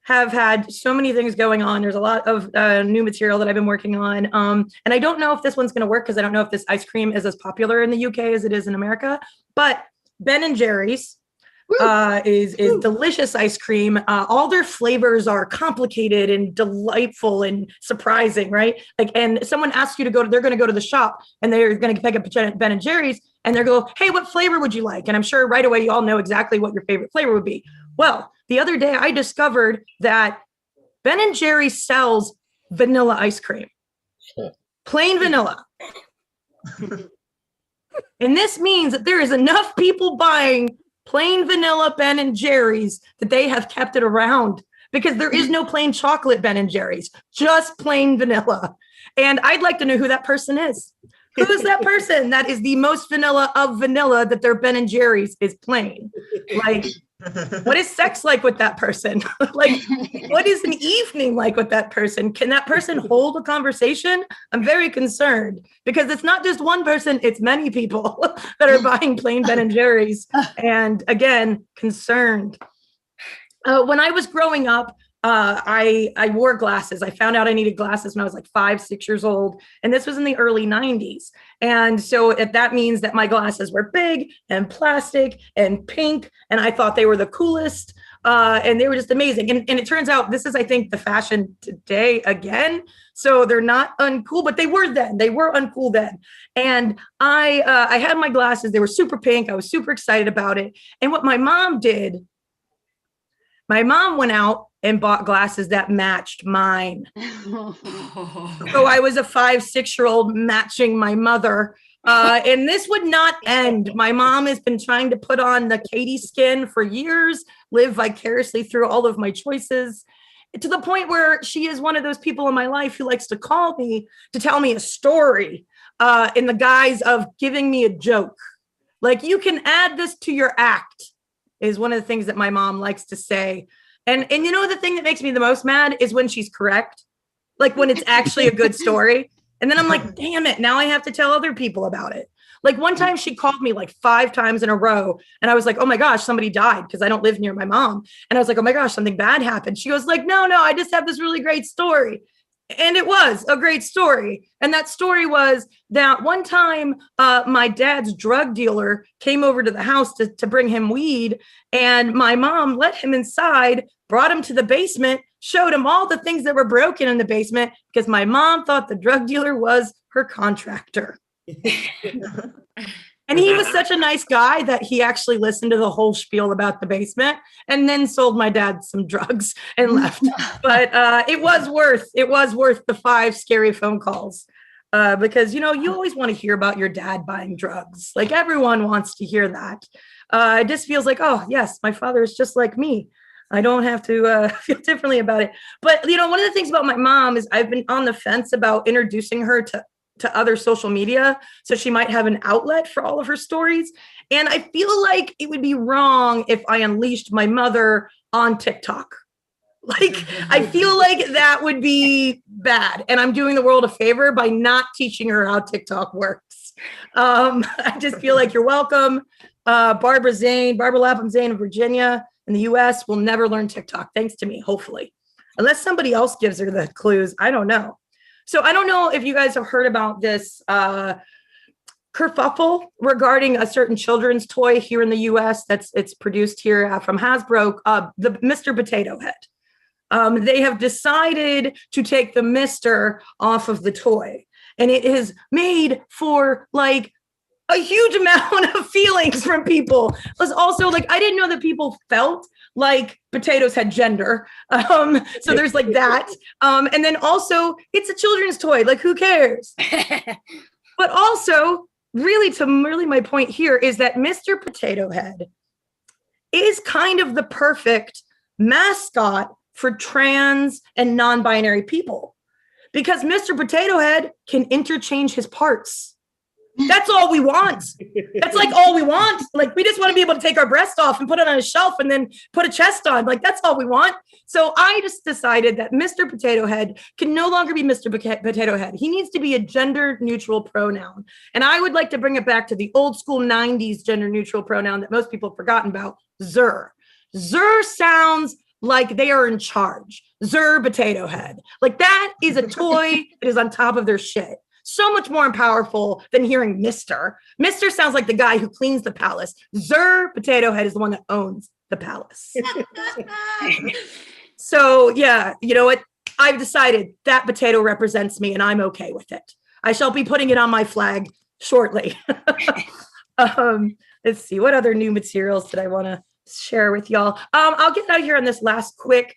have had so many things going on. There's a lot of new material that I've been working on. And I don't know if this one's going to work because I don't know if this ice cream is as popular in the UK as it is in America, but Ben & Jerry's is delicious ice cream. All their flavors are complicated and delightful and surprising, right? Like, and someone asks you to they're going to go to the shop and they're going to pick up Ben & Jerry's and they're going, hey, what flavor would you like? And I'm sure right away you all know exactly what your favorite flavor would be. Well, the other day I discovered that Ben & Jerry's sells vanilla ice cream, plain vanilla. And this means that there is enough people buying plain vanilla Ben & Jerry's that they have kept it around, because there is no plain chocolate Ben & Jerry's, just plain vanilla. And I'd like to know who that person is. Who's that person that is the most vanilla of vanilla that their Ben & Jerry's is plain? Like, what is sex like with that person? Like, what is an evening like with that person? Can that person hold a conversation? I'm very concerned, because it's not just one person, it's many people that are buying plain Ben & Jerry's. And again, concerned. When I was growing up, I wore glasses. I found out I needed glasses when I was like 5, 6 years old. And this was in the early 90s. And so that means that my glasses were big and plastic and pink. And I thought they were the coolest. And they were just amazing. And it turns out this is, I think, the fashion today again. So they're not uncool, but they were then. They were uncool then. And I had my glasses. They were super pink. I was super excited about it. And what my mom did, my mom went out and bought glasses that matched mine. So I was a 5, 6-year-old matching my mother. And this would not end. My mom has been trying to put on the Katie skin for years, live vicariously through all of my choices, to the point where she is one of those people in my life who likes to call me to tell me a story in the guise of giving me a joke. Like, you can add this to your act, is one of the things that my mom likes to say. And you know, the thing that makes me the most mad is when she's correct, like when it's actually a good story. And then I'm like, damn it, now I have to tell other people about it. Like, one time she called me like 5 times in a row. And I was like, oh my gosh, somebody died, because I don't live near my mom. And I was like, oh my gosh, something bad happened. She goes like, no, I just have this really great story. And it was a great story. And that story was that one time my dad's drug dealer came over to the house to bring him weed. And my mom let him inside, brought him to the basement, showed him all the things that were broken in the basement because my mom thought the drug dealer was her contractor. And he was such a nice guy that he actually listened to the whole spiel about the basement and then sold my dad some drugs and left. But it was worth the 5 scary phone calls because, you know, you always want to hear about your dad buying drugs. Like everyone wants to hear that. It just feels like, oh, yes, my father is just like me. I don't have to feel differently about it. But, you know, one of the things about my mom is I've been on the fence about introducing her to other social media, so she might have an outlet for all of her stories. And I feel like it would be wrong if I unleashed my mother on TikTok. Like, I feel like that would be bad. And I'm doing the world a favor by not teaching her how TikTok works. I just feel like you're welcome. Barbara Lapham Zane of Virginia in the US will never learn TikTok, thanks to me, hopefully. Unless somebody else gives her the clues, I don't know. So I don't know if you guys have heard about this kerfuffle regarding a certain children's toy here in the US it's produced here from Hasbro, the Mr. Potato Head. They have decided to take the Mr. off of the toy. And it is made for like a huge amount of feelings from people. It was also like, I didn't know that people felt like potatoes had gender. So there's like that. And then also it's a children's toy. Like, who cares? But also really my point here is that Mr. Potato Head is kind of the perfect mascot for trans and non-binary people because Mr. Potato Head can interchange his parts. That's all we want. That's like all we want. Like, we just want to be able to take our breast off and put it on a shelf and then put a chest on. Like, that's all we want. So I just decided that Mr. Potato Head can no longer be Mr. Potato Head. He needs to be a gender neutral pronoun. And I would like to bring it back to the old school 90s gender neutral pronoun that most people have forgotten about, Zer. Zer sounds like they are in charge. Zer Potato Head. Like, that is a toy that is on top of their shit. So much more powerful than hearing Mr. Mr. sounds like the guy who cleans the palace. Zer Potato Head is the one that owns the palace. So yeah, you know what? I've decided that potato represents me and I'm okay with it. I shall be putting it on my flag shortly. Let's see, what other new materials did I want to share with y'all? I'll get out here on this last quick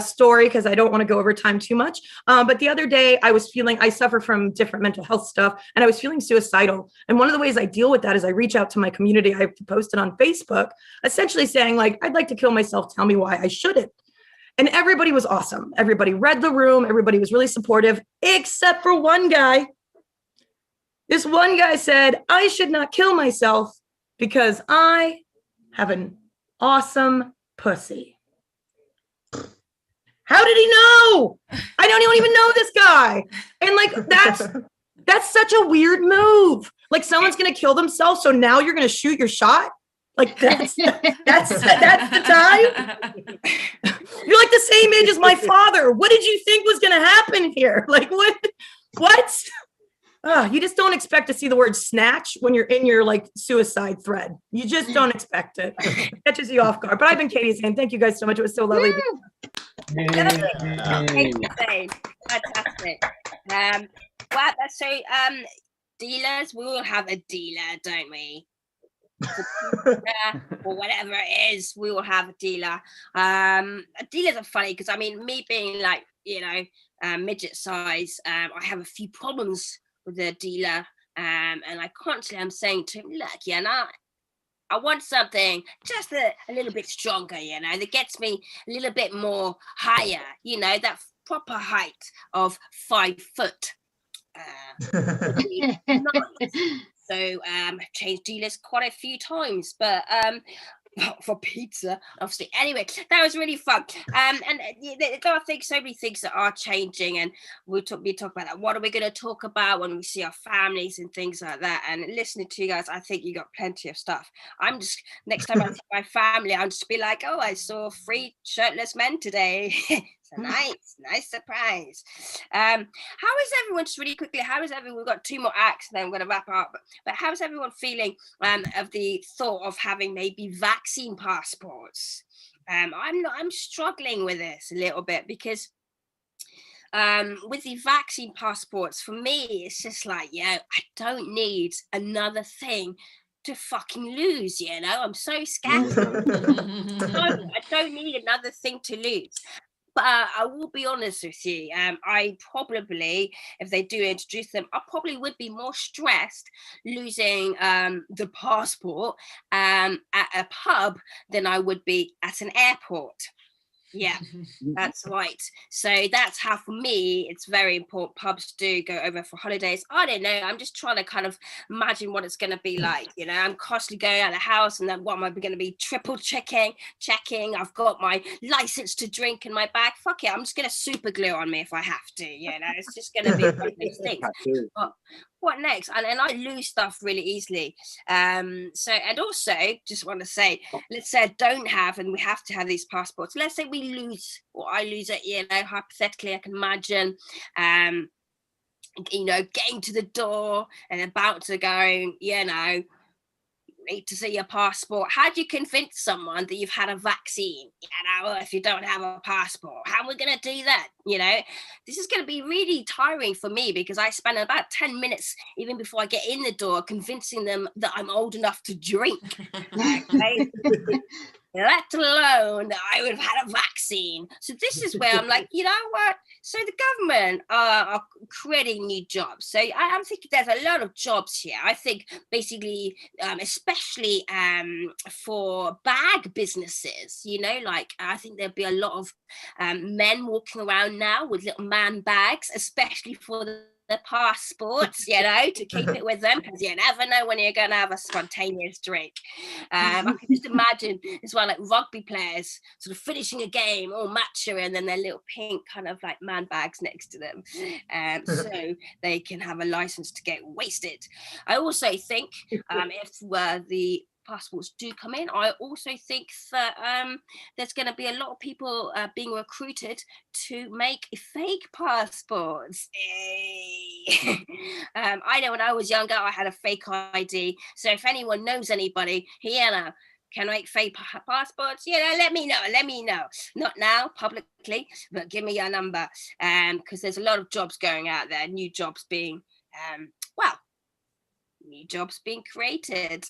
story because I don't want to go over time too much. But the other day I suffer from different mental health stuff and I was feeling suicidal. And one of the ways I deal with that is I reach out to my community. I posted on Facebook, essentially saying like, I'd like to kill myself. Tell me why I shouldn't. And everybody was awesome. Everybody read the room. Everybody was really supportive, except for one guy. This one guy said, I should not kill myself because I have an awesome pussy. How did he know? I don't even know this guy. And like, that's such a weird move. Like, someone's going to kill themselves. So now you're going to shoot your shot. Like, that's the time. You're like the same age as my father. What did you think was going to happen here? Like, what? You just don't expect to see the word snatch when you're in your like suicide thread. You just don't expect it. It catches you off guard. But I've been Katie Zane. Thank you guys so much. It was so lovely. Thank you, Zane. Fantastic. Well, so dealers, we all have a dealer, don't we? Or whatever it is, we all have a dealer. Dealers are funny because I mean, me being like, you know, midget size, I have a few problems with the dealer, and I constantly am saying to him, look, you know, I want something just a little bit stronger, you know, that gets me a little bit more higher, you know, that proper height of 5 foot. So I've changed dealers quite a few times, but for pizza, obviously. Anyway, that was really fun. And there are so many things that are changing, and we talk about that. What are we going to talk about when we see our families and things like that? And listening to you guys, I think you got plenty of stuff. I'm just, next time I see my family, I'll just be like, oh, I saw 3 shirtless men today. Nice surprise. How is everyone, just really quickly, how is everyone, we've got 2 more acts, then I'm going to wrap up, but how is everyone feeling of the thought of having maybe vaccine passports? I'm struggling with this a little bit because with the vaccine passports, for me, it's just like, I don't need another thing to fucking lose, I'm so scared. I don't need another thing to lose. But I will be honest with you, I probably, if they do introduce them, I probably would be more stressed losing the passport at a pub than I would be at an airport. Yeah, that's right. So that's how, for me, it's very important. Pubs do go over for holidays. I don't know. I'm just trying to kind of imagine what it's going to be like. I'm constantly going out of the house, and then what am I going to be triple checking? I've got my license to drink in my bag. Fuck it. I'm just going to super glue on me if I have to. It's just going to be one of those things. But what next? And I lose stuff really easily. So, and also, just want to say, let's say I don't have, and we have to have these passports. Let's say we lose, or I lose it, hypothetically, I can imagine, getting to the door and about to go, need to see your passport. How do you convince someone that you've had a vaccine, if you don't have a passport? How are we going to do that? This is going to be really tiring for me, because I spend about 10 minutes even before I get in the door convincing them that I'm old enough to drink. Okay? Let alone that I would have had a vaccine. So this is where I'm like, you know what? So the government are creating new jobs. So I'm thinking there's a lot of jobs here. I think basically, especially for bag businesses, I think there'll be a lot of men walking around now with little man bags, especially for the passports, to keep it with them, because you never know when you're going to have a spontaneous drink. I can just imagine as well, like rugby players sort of finishing a game all macho, and then their little pink kind of like man bags next to them, so they can have a license to get wasted. I also think if the passports do come in, I also think that there's going to be a lot of people being recruited to make fake passports. I know when I was younger, I had a fake ID. So if anyone knows anybody, can make fake passports, let me know. Not now publicly, but give me your number, because there's a lot of jobs going out there, new jobs being new jobs being created.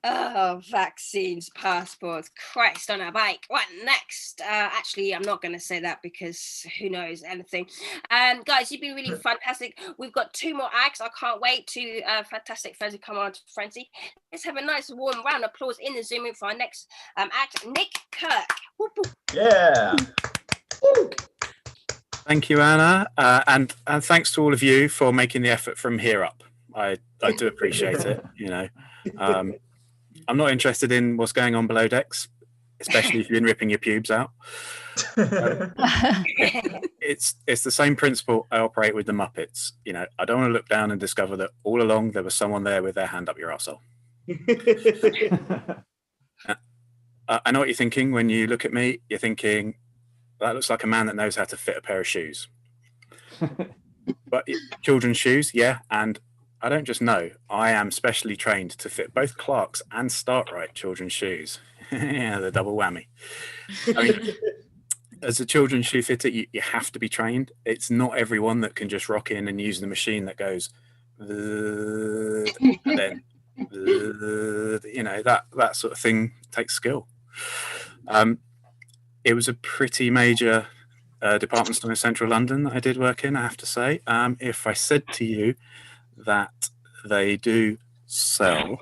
Oh, vaccines, passports, Christ on a bike. What next? Actually, I'm not going to say that, because who knows anything. Guys, you've been really fantastic. We've got 2 more acts. I can't wait to fantastic Frenzy come on to Frenzy. Let's have a nice warm round of applause in the Zoom room for our next act, Nick Kirk. Whoop, whoop. Yeah. Thank you, Anna, and thanks to all of you for making the effort from here up. I do appreciate it. I'm not interested in what's going on below decks, especially if you've been ripping your pubes out. It's the same principle I operate with the Muppets. I don't want to look down and discover that all along there was someone there with their hand up your arsehole. I know what you're thinking when you look at me. You're thinking, that looks like a man that knows how to fit a pair of shoes. But children's shoes, yeah, and I don't just know, I am specially trained to fit both Clarks and Startrite children's shoes. Yeah, the double whammy. I mean, as a children's shoe fitter, you have to be trained. It's not everyone that can just rock in and use the machine that goes, and then, that sort of thing takes skill. It was a pretty major department store in central London that I did work in, I have to say. If I said to you that they do sell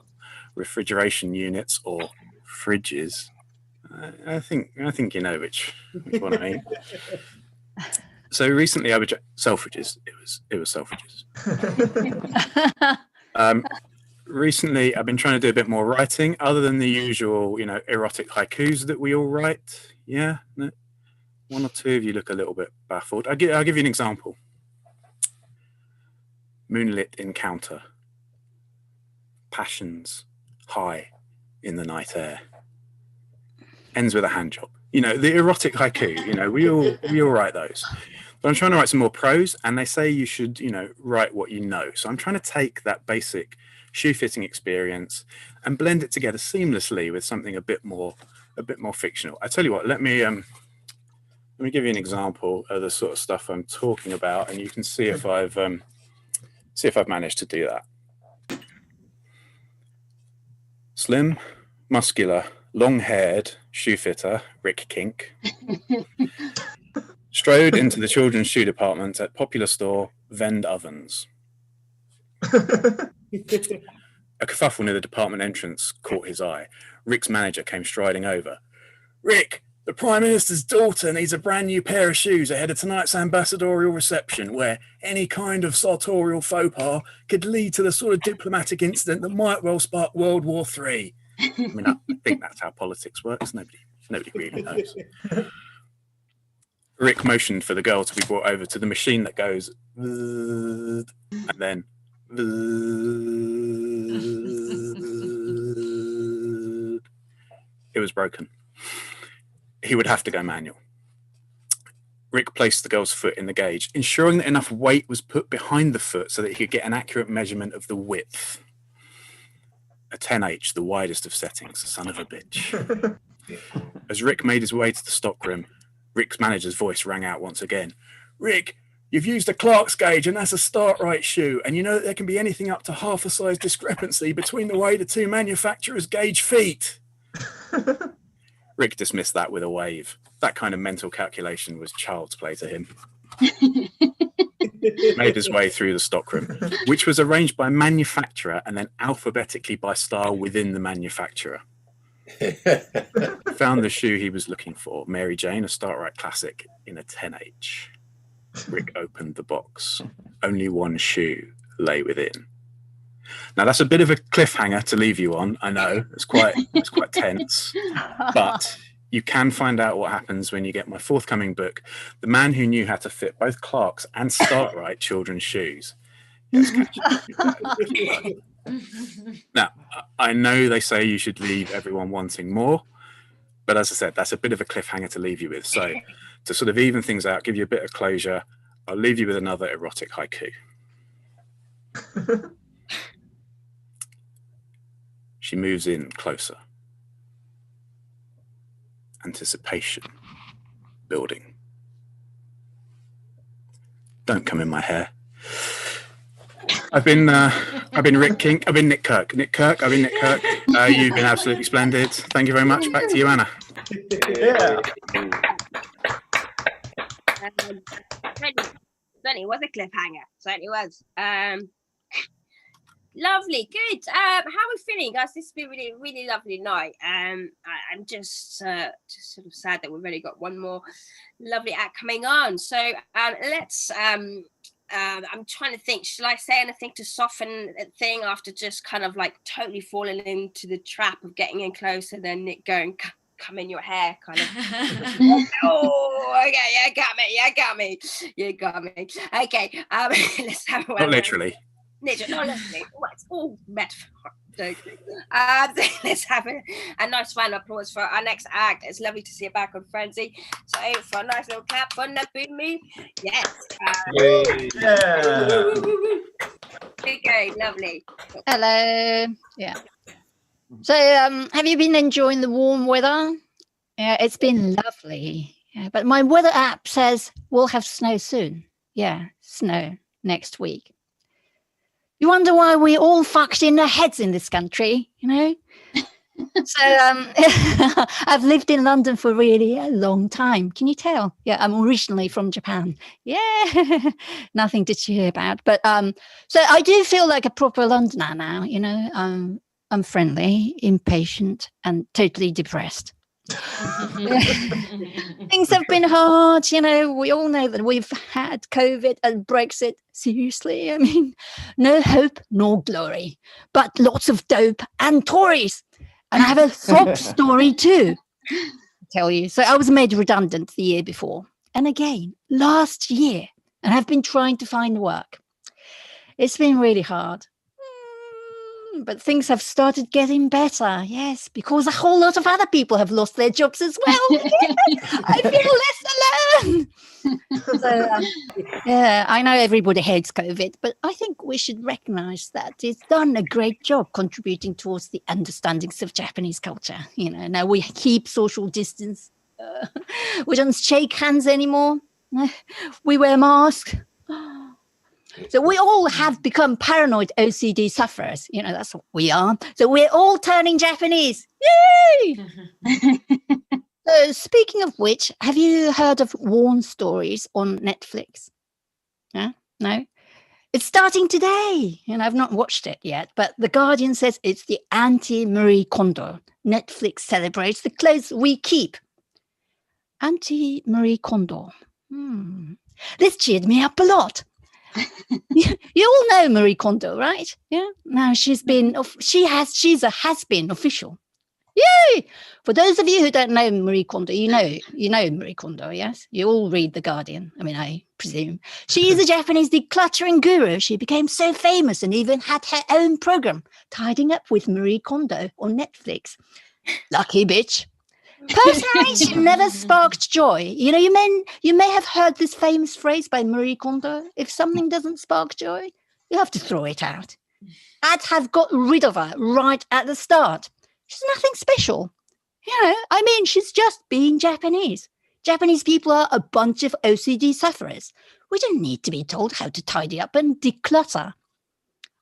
refrigeration units or fridges, I think you know which one I mean. So recently I would Selfridges. It was Selfridges. Recently I've been trying to do a bit more writing, other than the usual, erotic haikus that we all write. Yeah, no? 1 or 2 of you look a little bit baffled. I'll give you an example. Moonlit encounter. Passions high in the night air. Ends with a hand job. You know, the erotic haiku, you know, we all write those. But I'm trying to write some more prose, and they say you should, you know, write what you know. So I'm trying to take that basic shoe fitting experience and blend it together seamlessly with something a bit more fictional. I tell you what, let me give you an example of the sort of stuff I'm talking about, and you can see if I've managed to do that. Slim, muscular, long-haired shoe fitter Rick Kink strode into the children's shoe department at popular store Vend Ovens. A kerfuffle near the department entrance caught his eye. Rick's manager came striding over. Rick, the Prime Minister's daughter needs a brand new pair of shoes ahead of tonight's ambassadorial reception, where any kind of sartorial faux pas could lead to the sort of diplomatic incident that might well spark World War III. I mean, I think that's how politics works. Nobody really knows. Rick motioned for the girl to be brought over to the machine that goes and then it was broken. He would have to go manual. Rick placed the girl's foot in the gauge, ensuring that enough weight was put behind the foot so that he could get an accurate measurement of the width. A 10H, the widest of settings, son of a bitch. As Rick made his way to the stockroom, Rick's manager's voice rang out once again. Rick, you've used a Clark's gauge, and that's a start-right shoe, and you know that there can be anything up to half a size discrepancy between the way the two manufacturers gauge feet. Rick dismissed that with a wave. That kind of mental calculation was child's play to him. Made his way through the stockroom, which was arranged by manufacturer and then alphabetically by style within the manufacturer. Found the shoe he was looking for, Mary Jane, a Start-Right classic in a 10H. Rick opened the box. Only one shoe lay within. Now that's a bit of a cliffhanger to leave you on. I know it's quite tense, but you can find out what happens when you get my forthcoming book, The Man Who Knew How to Fit Both Clark's and Start-Right children's shoes. Yes, now, I know they say you should leave everyone wanting more, but as I said, that's a bit of a cliffhanger to leave you with. So to sort of even things out, give you a bit of closure, I'll leave you with another erotic haiku. She moves in closer. Anticipation building. Don't come in my hair. I've been Rick Kink. I've been Nick Kirk. Nick Kirk. I've been Nick Kirk. You've been absolutely splendid. Thank you very much. Back to you, Anna. Yeah. Certainly was a cliffhanger. Certainly was. Lovely, good. How are we feeling, guys? This has been really, really lovely night. I'm just sort of sad that we've only got one more lovely act coming on. So let's. I'm trying to think. Shall I say anything to soften the thing after just kind of like totally falling into the trap of getting in closer, then Nick going, "Come in your hair," kind of. Oh, okay, you got me. Okay, let's have one. Not literally. No, literally. Oh, it's all metaphor. Let's have a nice round of applause for our next act. It's lovely to see you back on Frenzy. So for a nice little clap on the boom. Yes. Okay, lovely. Hello. Yeah. So have you been enjoying the warm weather? Yeah, it's been lovely. Yeah, but my weather app says we'll have snow soon. Yeah, snow next week. You wonder why we all fucked in our heads in this country, you know? So I've lived in London for really a long time. Can you tell? Yeah, I'm originally from Japan. Yeah, nothing to cheer about. But so I do feel like a proper Londoner now, you know? I'm friendly, impatient, and totally depressed. Things have been hard, you know. We all know that we've had COVID and Brexit. Seriously, I mean, no hope nor glory, but lots of dope and Tories. And I have a sob story too, I tell you. So I was made redundant the year before, and again last year, and I've been trying to find work. It's been really hard. But things have started getting better, yes, because a whole lot of other people have lost their jobs as well. I feel less alone. So, yeah, I know everybody hates COVID, but I think we should recognize that it's done a great job contributing towards the understandings of Japanese culture. You know, now we keep social distance. We don't shake hands anymore. We wear masks. So we all have become paranoid OCD sufferers. You know, that's what we are. So we're all turning Japanese. Yay! So speaking of which, have you heard of Warn Stories on Netflix? Yeah? No? It's starting today, and I've not watched it yet, but The Guardian says it's the anti-Marie Kondo. Netflix celebrates the clothes we keep. Anti-Marie Kondo. This cheered me up a lot. You all know Marie Kondo, right? Yeah. Now she's a has-been official. Yay! For those of you who don't know Marie Kondo, you know Marie Kondo, yes? You all read The Guardian, I presume. She is a Japanese decluttering guru. She became so famous and even had her own program, Tidying Up with Marie Kondo on Netflix. Lucky bitch. Personally, she never sparked joy. You know, you may have heard this famous phrase by Marie Kondo. If something doesn't spark joy, you have to throw it out. I'd have got rid of her right at the start. She's nothing special. You know, she's just being Japanese. Japanese people are a bunch of OCD sufferers. We don't need to be told how to tidy up and declutter.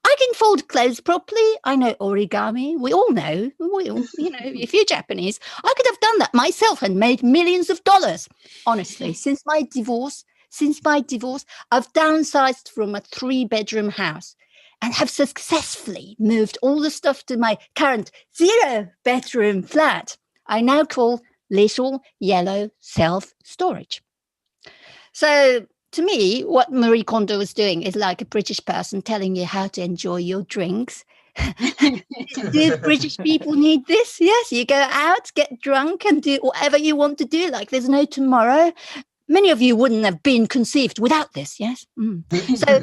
I can fold clothes properly. I know origami. We all know. If you're Japanese, I could have done that myself and made millions of dollars. Honestly, since my divorce, I've downsized from a 3-bedroom house and have successfully moved all the stuff to my current 0-bedroom flat. I now call Little Yellow Self-Storage. So, to me, what Marie Kondo is doing is like a British person telling you how to enjoy your drinks. Do British people need this? Yes, you go out, get drunk and do whatever you want to do, like there's no tomorrow. Many of you wouldn't have been conceived without this, yes? So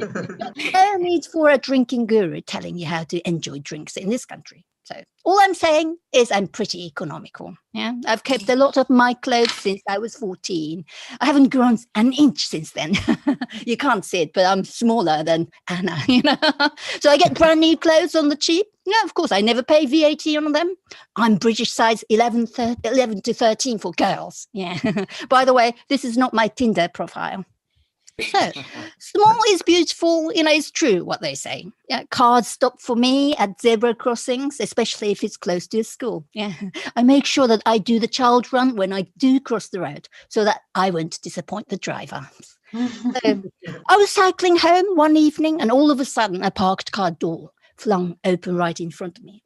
no need for a drinking guru telling you how to enjoy drinks in this country. So all I'm saying is I'm pretty economical. Yeah, I've kept a lot of my clothes since I was 14. I haven't grown an inch since then. You can't see it, but I'm smaller than Anna, So I get brand new clothes on the cheap. Yeah, of course, I never pay VAT on them. I'm British size 11 to 13 for girls. Yeah. By the way, this is not my Tinder profile. So, small is beautiful, it's true what they say. Yeah, cars stop for me at zebra crossings, especially if it's close to a school. Yeah, I make sure that I do the child run when I do cross the road so that I won't disappoint the driver. So, I was cycling home one evening and all of a sudden a parked car door flung open right in front of me.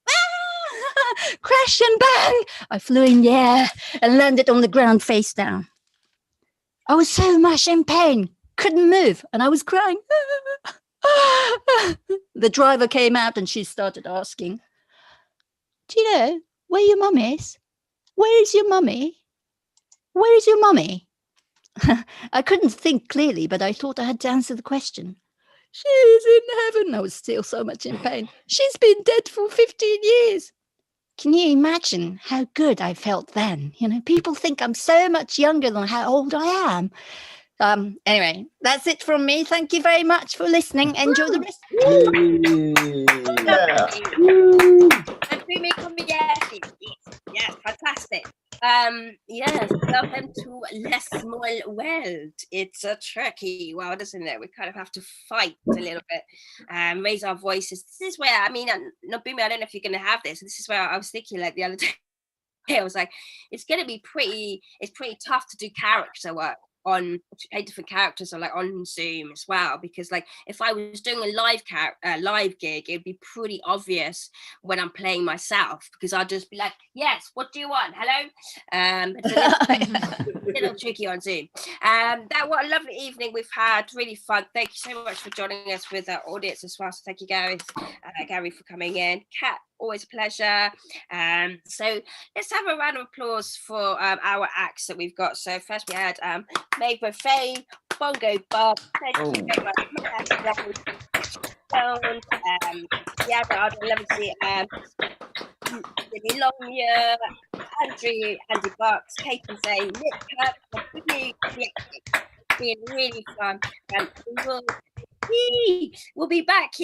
Crash and bang! I flew in the air and landed on the ground face down. I was so much in pain. Couldn't move, and I was crying. The driver came out and she started asking, do you know where your mum is? Where is your mummy? Where is your mummy? I couldn't think clearly, but I thought I had to answer the question. She's in heaven. I was still so much in pain. She's been dead for 15 years. Can you imagine how good I felt then? People think I'm so much younger than how old I am. Anyway, that's it from me. Thank you very much for listening. Enjoy the rest. Yeah, fantastic. Yes, welcome to Les Small World. It's a tricky world, isn't it? We kind of have to fight a little bit, raise our voices. This is where, Nobumi, I don't know if you're going to have this. This is where I was thinking, like the other day, I was like, it's going to be pretty tough to do character work on different characters or like on Zoom as well, because like if I was doing a live gig, it'd be pretty obvious when I'm playing myself, because I'll just be like, yes, what do you want? Hello. It's a little tricky on Zoom. What a lovely evening we've had, really fun. Thank you so much for joining us with our audience as well. So thank you, Gary for coming in. Kat, always a pleasure. So let's have a round of applause for our acts that we've got. So first we had Maeve Faye, Bongo Bob. Thank you very much. Stone, yeah, I'd love to see Jimmy Longyear, Andy Bucks, Kate and Say, Nick Kirk, being really fun. And we'll be back